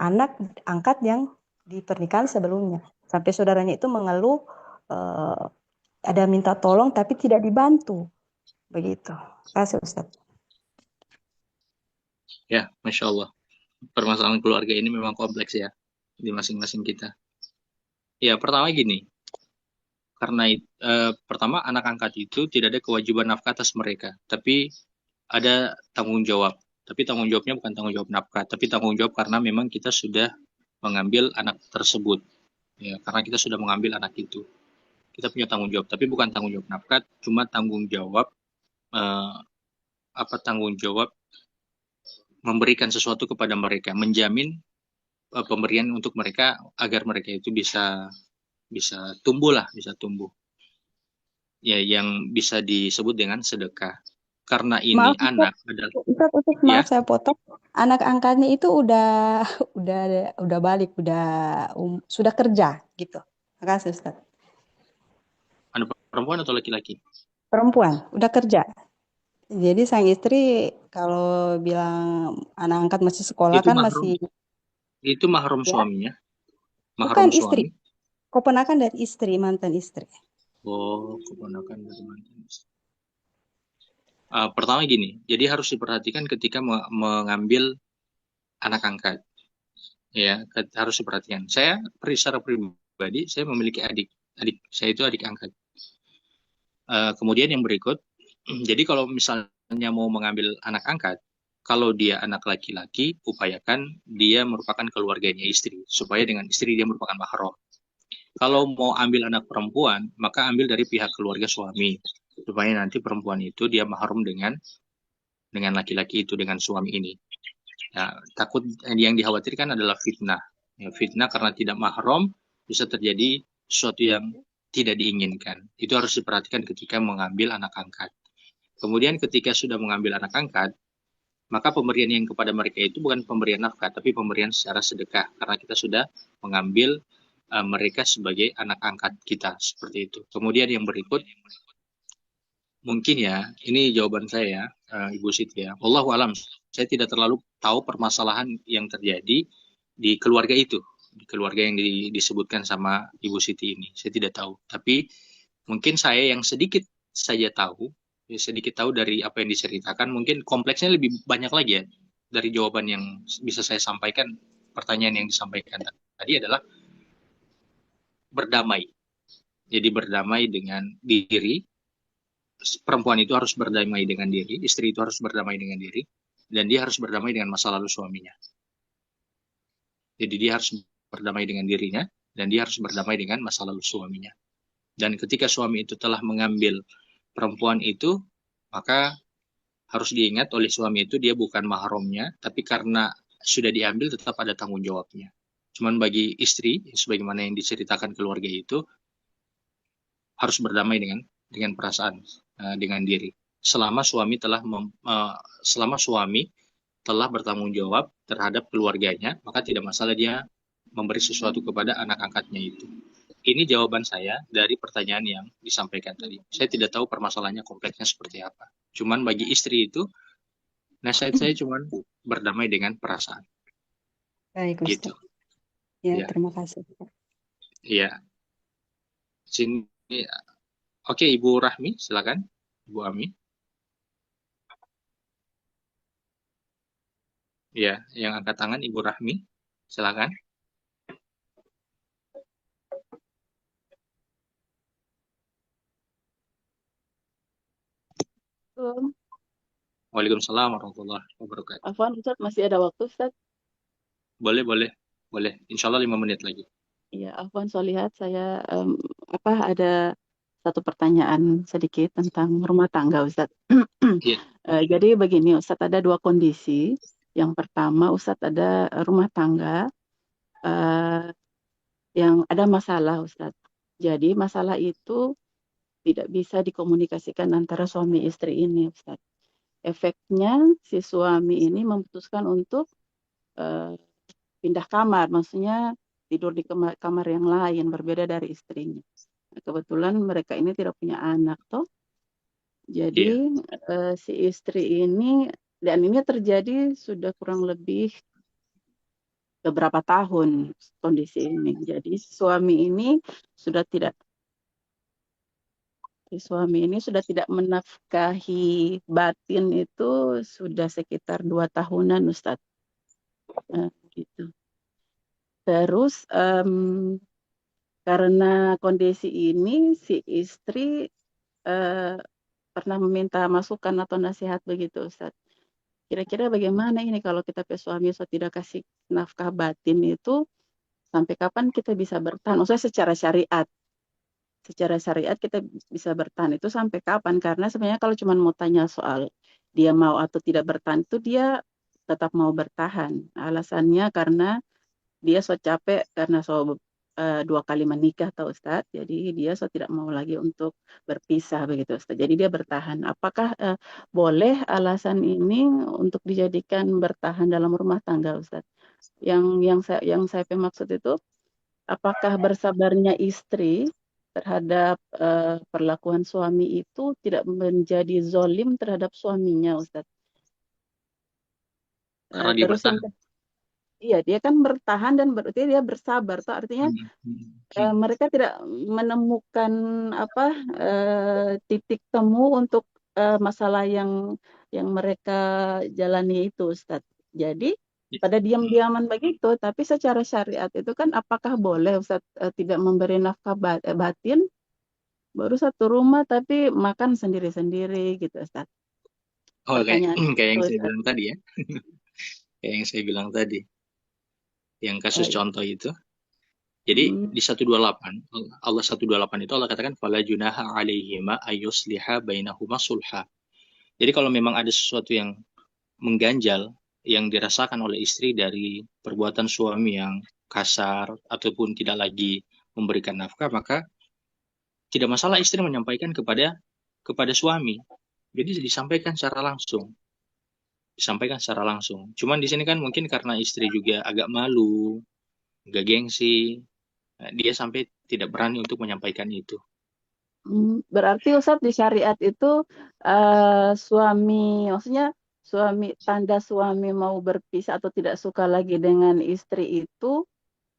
anak angkat yang di pernikahan sebelumnya. Sampai saudaranya itu mengeluh eh, ada minta tolong tapi tidak dibantu. Begitu. Terima kasih Ustaz. Ya, Masya Allah. Permasalahan keluarga ini memang kompleks ya, di masing-masing kita. Ya, pertama gini, karena pertama anak angkat itu tidak ada kewajiban nafkah atas mereka, tapi ada tanggung jawab. Tapi tanggung jawabnya bukan tanggung jawab nafkah, tapi tanggung jawab karena memang kita sudah mengambil anak tersebut. Ya, karena kita sudah mengambil anak itu. Kita punya tanggung jawab, tapi bukan tanggung jawab nafkah, cuma tanggung jawab tanggung jawab memberikan sesuatu kepada mereka, menjamin pemberian untuk mereka agar mereka itu bisa tumbuh lah, bisa tumbuh. Ya, yang bisa disebut dengan sedekah. Karena ini Maaf anak adalah Ustaz, ya, maaf saya potong. Anak angkatnya itu udah udah balik, sudah kerja gitu. Terima kasih Ustaz. anak perempuan atau laki-laki? Perempuan, udah kerja. Jadi sang istri kalau bilang anak angkat masih sekolah Itu kan mahram, masih itu mahram ya, suaminya, mahram bukan istri, suami. keponakan dari istri, mantan istri. Oh, keponakan dari mantan istri. Pertama gini, jadi harus diperhatikan ketika mengambil anak angkat. Ya, harus diperhatikan. Saya secara pribadi, saya memiliki adik saya itu adik angkat. Kemudian yang berikut, jadi kalau misalnya mau mengambil anak angkat, kalau dia anak laki-laki, upayakan dia merupakan keluarganya istri, supaya dengan istri dia merupakan mahram. Kalau mau ambil anak perempuan, maka ambil dari pihak keluarga suami, supaya nanti perempuan itu dia mahram dengan laki-laki itu, dengan suami ini. Ya, takut yang dikhawatirkan adalah fitnah. Ya, fitnah karena tidak mahram bisa terjadi sesuatu yang tidak diinginkan. Itu harus diperhatikan ketika mengambil anak angkat. Kemudian ketika sudah mengambil anak angkat, maka pemberian yang kepada mereka itu bukan pemberian nafkah, tapi pemberian secara sedekah. Karena kita sudah mengambil mereka sebagai anak angkat kita, seperti itu. Kemudian yang berikut, mungkin ya, ini jawaban saya, Ibu Siti ya. Wallahu alam, saya tidak terlalu tahu permasalahan yang terjadi di keluarga itu, di keluarga yang disebutkan sama Ibu Siti ini. Saya tidak tahu, tapi mungkin saya yang sedikit saja tahu, sedikit tahu dari apa yang diceritakan, mungkin kompleksnya lebih banyak lagi ya dari jawaban yang bisa saya sampaikan. Pertanyaan yang disampaikan tadi adalah berdamai. Jadi berdamai dengan diri, perempuan itu harus berdamai dengan diri, istri itu harus berdamai dengan diri, dan dia harus berdamai dengan masa lalu suaminya. Jadi dia harus berdamai dengan dirinya, dan dia harus berdamai dengan masa lalu suaminya. Dan ketika suami itu telah mengambil perempuan itu, maka harus diingat oleh suami itu dia bukan mahramnya, tapi karena sudah diambil tetap ada tanggung jawabnya. Cuman bagi istri, sebagaimana yang diceritakan keluarga itu, harus berdamai dengan dengan perasaan, dengan diri. Selama suami telah bertanggung jawab terhadap keluarganya, maka tidak masalah dia memberi sesuatu kepada anak angkatnya itu. Ini jawaban saya dari pertanyaan yang disampaikan tadi. Saya tidak tahu permasalahannya kompleksnya seperti apa. Cuman bagi istri itu, nasihat saya cuman berdamai dengan perasaan. Baik, Gitu. Ustadz. Ya, Ya, terima kasih. iya. Sini, oke, Ibu Rahmi, silakan. Ibu Ami. Ya, yang angkat tangan Ibu Rahmi, silakan. Waalaikumsalam warahmatullahi wabarakatuh. Afwan, Ustaz, masih ada waktu, Ustaz? Boleh. Insya Allah 5 menit lagi. Iya, Afwan Solihat, saya ada satu pertanyaan sedikit tentang rumah tangga, Ustaz. Iya. Jadi begini, Ustaz, ada dua kondisi. Yang pertama, Ustaz, ada rumah tangga yang ada masalah, Ustaz. Jadi masalah itu tidak bisa dikomunikasikan antara suami istri ini, Ustaz. Efeknya si suami ini memutuskan untuk pindah kamar, maksudnya tidur di kamar yang lain berbeda dari istrinya. Nah, kebetulan mereka ini tidak punya anak, toh. Jadi si istri ini, dan ini terjadi sudah kurang lebih beberapa tahun kondisi ini. Jadi suami ini sudah tidak menafkahi batin itu sudah sekitar 2 tahunan, Ustadz. Gitu. Terus karena kondisi ini si istri pernah meminta masukan atau nasihat begitu, Ustadz. Kira-kira bagaimana ini kalau kita ke suami tidak kasih nafkah batin itu, sampai kapan kita bisa bertahan? Maksudnya secara syariat. Secara syariat kita bisa bertahan itu sampai kapan? Karena sebenarnya kalau cuma mau tanya soal dia mau atau tidak bertahan itu dia tetap mau bertahan. Alasannya karena dia capek karena 2 kali menikah, tahu Ustaz. Jadi dia tidak mau lagi untuk berpisah begitu, Ustaz. Jadi dia bertahan. Apakah boleh alasan ini untuk dijadikan bertahan dalam rumah tangga, Ustaz? Yang saya maksud itu, apakah bersabarnya istri terhadap perlakuan suami itu tidak menjadi zolim terhadap suaminya, Ustaz? Karena dia Terus bertahan. iya, dia kan bertahan dan berarti dia bersabar. Tuh artinya mereka tidak menemukan titik temu untuk masalah yang mereka jalani itu, Ustaz. Jadi pada diam-diaman begitu, tapi secara syariat itu kan apakah boleh Ustaz tidak memberi nafkah batin, baru satu rumah tapi makan sendiri-sendiri gitu, Ustaz. Oh, kayak yang itu, saya Ustaz. bilang tadi ya. Kayak yang saya bilang tadi. Yang kasus contoh itu. Jadi di 128, Allah 128 itu Allah katakan fala junaha alaihima ayyusliha bainahuma sulha. Jadi kalau memang ada sesuatu yang mengganjal yang dirasakan oleh istri dari perbuatan suami yang kasar ataupun tidak lagi memberikan nafkah, maka tidak masalah istri menyampaikan kepada suami. Jadi disampaikan secara langsung. Cuman di sini kan mungkin karena istri juga agak malu, agak gengsi, dia sampai tidak berani untuk menyampaikan itu. Berarti Ustadz di syariat itu maksudnya tanda suami mau berpisah atau tidak suka lagi dengan istri itu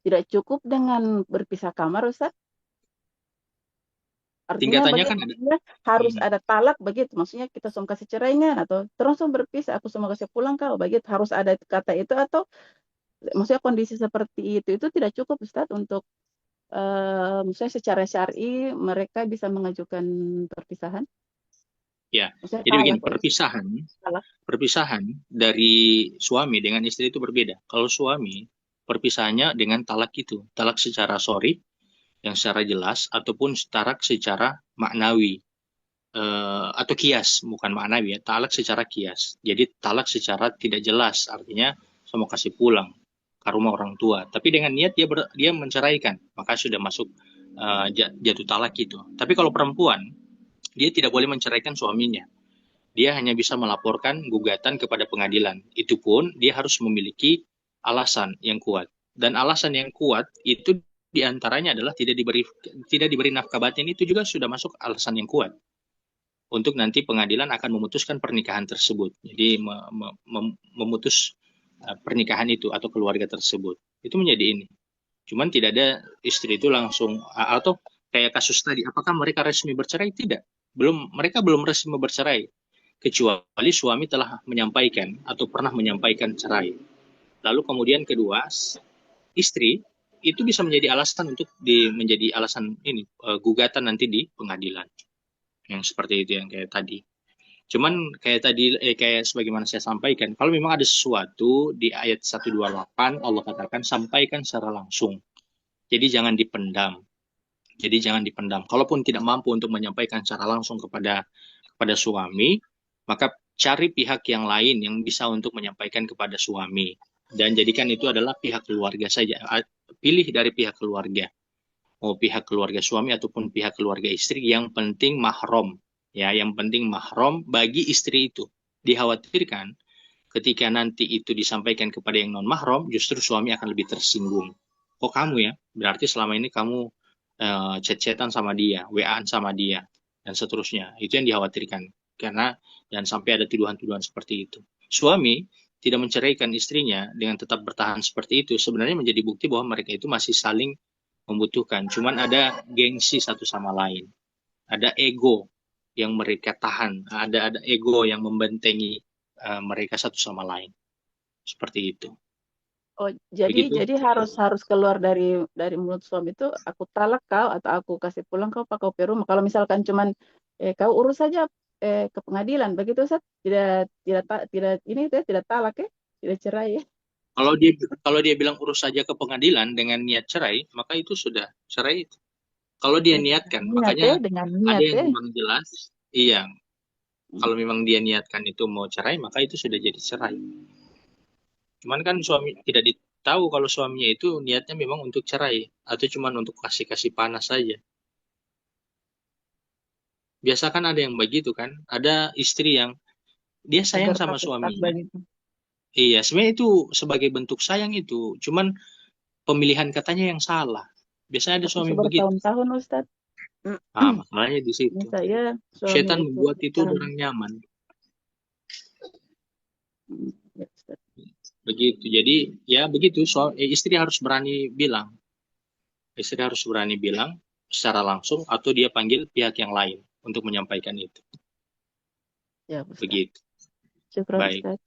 tidak cukup dengan berpisah kamar, Ustadz? Artinya Tingkatannya kan begitu, harus ada talak begitu. Maksudnya kita suka kasih cerainya atau terus berpisah, aku semua kasih pulang kau begitu. Harus ada kata itu atau maksudnya kondisi seperti itu tidak cukup, Ustadz, untuk misalnya secara syar'i mereka bisa mengajukan perpisahan? Ya, Maksudnya jadi begini, talak. perpisahan dari suami dengan istri itu berbeda. Kalau suami, perpisahannya dengan talak itu, talak secara sorry, yang secara jelas, ataupun talak secara maknawi, atau kias, bukan maknawi ya, talak secara kias. Jadi talak secara tidak jelas, artinya saya mau kasih pulang ke rumah orang tua. Tapi dengan niat dia menceraikan, maka sudah masuk jatuh talak itu. Tapi kalau perempuan dia tidak boleh menceraikan suaminya. Dia hanya bisa melaporkan gugatan kepada pengadilan. Itu pun dia harus memiliki alasan yang kuat. Dan alasan yang kuat itu diantaranya adalah tidak diberi nafkah batin, itu juga sudah masuk alasan yang kuat. Untuk nanti pengadilan akan memutuskan pernikahan tersebut. Jadi memutus pernikahan itu atau keluarga tersebut. Itu menjadi ini. Cuman tidak ada istri itu langsung, atau kayak kasus tadi, apakah mereka resmi bercerai? Tidak. Mereka belum resmi bercerai. Kecuali suami telah menyampaikan atau pernah menyampaikan cerai. Lalu kemudian kedua, istri itu bisa menjadi alasan untuk menjadi alasan ini gugatan nanti di pengadilan. Yang seperti itu yang kayak tadi. Cuman kayak tadi kayak sebagaimana saya sampaikan, kalau memang ada sesuatu di ayat 128 Allah katakan sampaikan secara langsung. Jadi jangan dipendam. Kalaupun tidak mampu untuk menyampaikan secara langsung kepada suami, maka cari pihak yang lain yang bisa untuk menyampaikan kepada suami. Dan jadikan itu adalah pihak keluarga saja. Pilih dari pihak keluarga. Mau pihak keluarga suami ataupun pihak keluarga istri, yang penting mahram. Ya, yang penting mahram bagi istri itu. Dikhawatirkan ketika nanti itu disampaikan kepada yang non mahram, justru suami akan lebih tersinggung. Kok kamu ya? Berarti selama ini kamu chat-chatan sama dia, WA-an sama dia, dan seterusnya. Itu yang dikhawatirkan. Karena dan sampai ada tuduhan-tuduhan seperti itu. Suami tidak menceraikan istrinya dengan tetap bertahan seperti itu, sebenarnya menjadi bukti bahwa mereka itu masih saling membutuhkan. Cuman ada gengsi satu sama lain. Ada ego yang mereka tahan. Ada ego yang membentengi mereka satu sama lain. Seperti itu. Oh, jadi harus keluar dari mulut suami itu, aku talak kau atau aku kasih pulang kau, kau pergi rumah. Kalau misalkan cuman kau urus saja ke pengadilan, begitu Ustaz? Tidak talak ya, tidak cerai ya. Kalau dia bilang urus saja ke pengadilan dengan niat cerai, maka itu sudah cerai itu. Kalau dia niatkan, makanya ada yang memang jelas, iya. Kalau memang dia niatkan itu mau cerai, maka itu sudah jadi cerai. Cuman kan suami tidak tahu kalau suaminya itu niatnya memang untuk cerai atau cuma untuk kasih panas saja. Biasa kan ada yang begitu kan, ada istri yang dia sayang sama suaminya. Iya, sebenarnya itu sebagai bentuk sayang itu, cuman pemilihan katanya yang salah. Biasanya ada suami begitu. Bertahun-tahun Ustaz. Masalahnya di situ. Setan membuat itu orang nyaman. Begitu. Jadi ya begitu, istri harus berani bilang. Istri harus berani bilang secara langsung atau dia panggil pihak yang lain untuk menyampaikan itu. Ya, Ustaz. Begitu. Syukur, baik. Ustaz.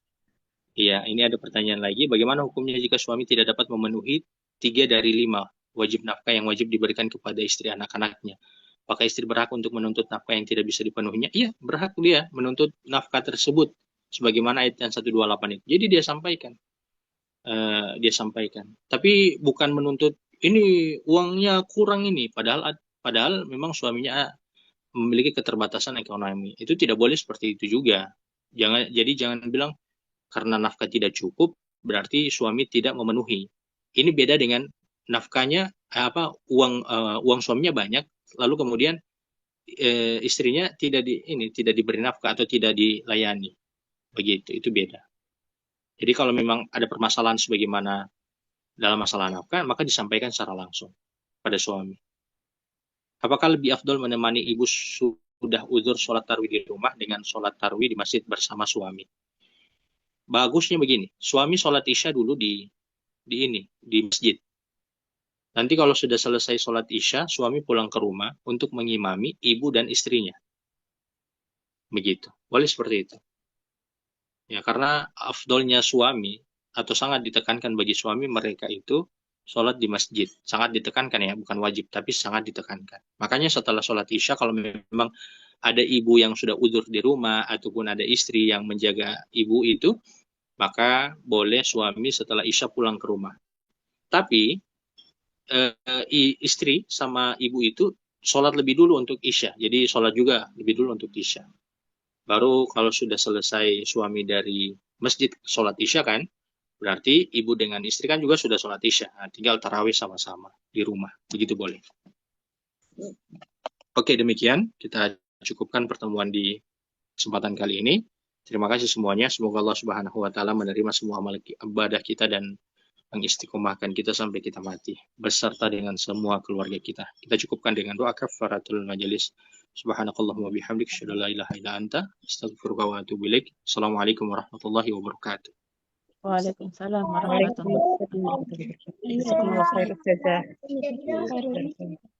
Iya, ini ada pertanyaan lagi. Bagaimana hukumnya jika suami tidak dapat memenuhi 3 dari 5 wajib nafkah yang wajib diberikan kepada istri anak-anaknya? Apakah istri berhak untuk menuntut nafkah yang tidak bisa dipenuhinya? Iya, berhak dia menuntut nafkah tersebut. Sebagaimana ayat yang 128 itu. Jadi dia sampaikan. Tapi bukan menuntut ini uangnya kurang ini, padahal memang suaminya memiliki keterbatasan ekonomi. Itu tidak boleh seperti itu juga. Jangan bilang karena nafkah tidak cukup berarti suami tidak memenuhi. Ini beda dengan nafkahnya uang suaminya banyak, lalu kemudian istrinya tidak diberi nafkah atau tidak dilayani. Begitu, itu beda. Jadi kalau memang ada permasalahan sebagaimana dalam masalah nafkah, maka disampaikan secara langsung pada suami. Apakah lebih afdol menemani ibu sudah uzur sholat tarawih di rumah dengan sholat tarawih di masjid bersama suami? Bagusnya begini, suami sholat isya dulu di masjid. Nanti kalau sudah selesai sholat isya, suami pulang ke rumah untuk mengimami ibu dan istrinya. Begitu, boleh seperti itu. Ya, karena afdolnya suami atau sangat ditekankan bagi suami mereka itu sholat di masjid. Sangat ditekankan ya, bukan wajib, tapi sangat ditekankan. Makanya setelah sholat isya, kalau memang ada ibu yang sudah uzur di rumah, ataupun ada istri yang menjaga ibu itu, maka boleh suami setelah isya pulang ke rumah. Tapi istri sama ibu itu sholat lebih dulu untuk isya. Jadi sholat juga lebih dulu untuk isya. Baru kalau sudah selesai suami dari masjid sholat isya kan, berarti ibu dengan istri kan juga sudah sholat isya. Nah, tinggal tarawih sama-sama di rumah. Begitu boleh. Oke, demikian. Kita cukupkan pertemuan di kesempatan kali ini. Terima kasih semuanya. Semoga Allah Subhanahu wa taala menerima semua amal ibadah kita dan mengistiqomahkan kita sampai kita mati beserta dengan semua keluarga kita. Kita cukupkan dengan doa kafaratul majelis. Subhanakallahumma bihamdik, asyhadu an la ilaha illa anta, astaghfiruka wa atubu ilaik. Assalamualaikum warahmatullahi wabarakatuh. Waalaikumsalam warahmatullahi wabarakatuh. Waalaikumsalam warahmatullahi wabarakatuh. Jazakumullah khair, Ustazah. Iya,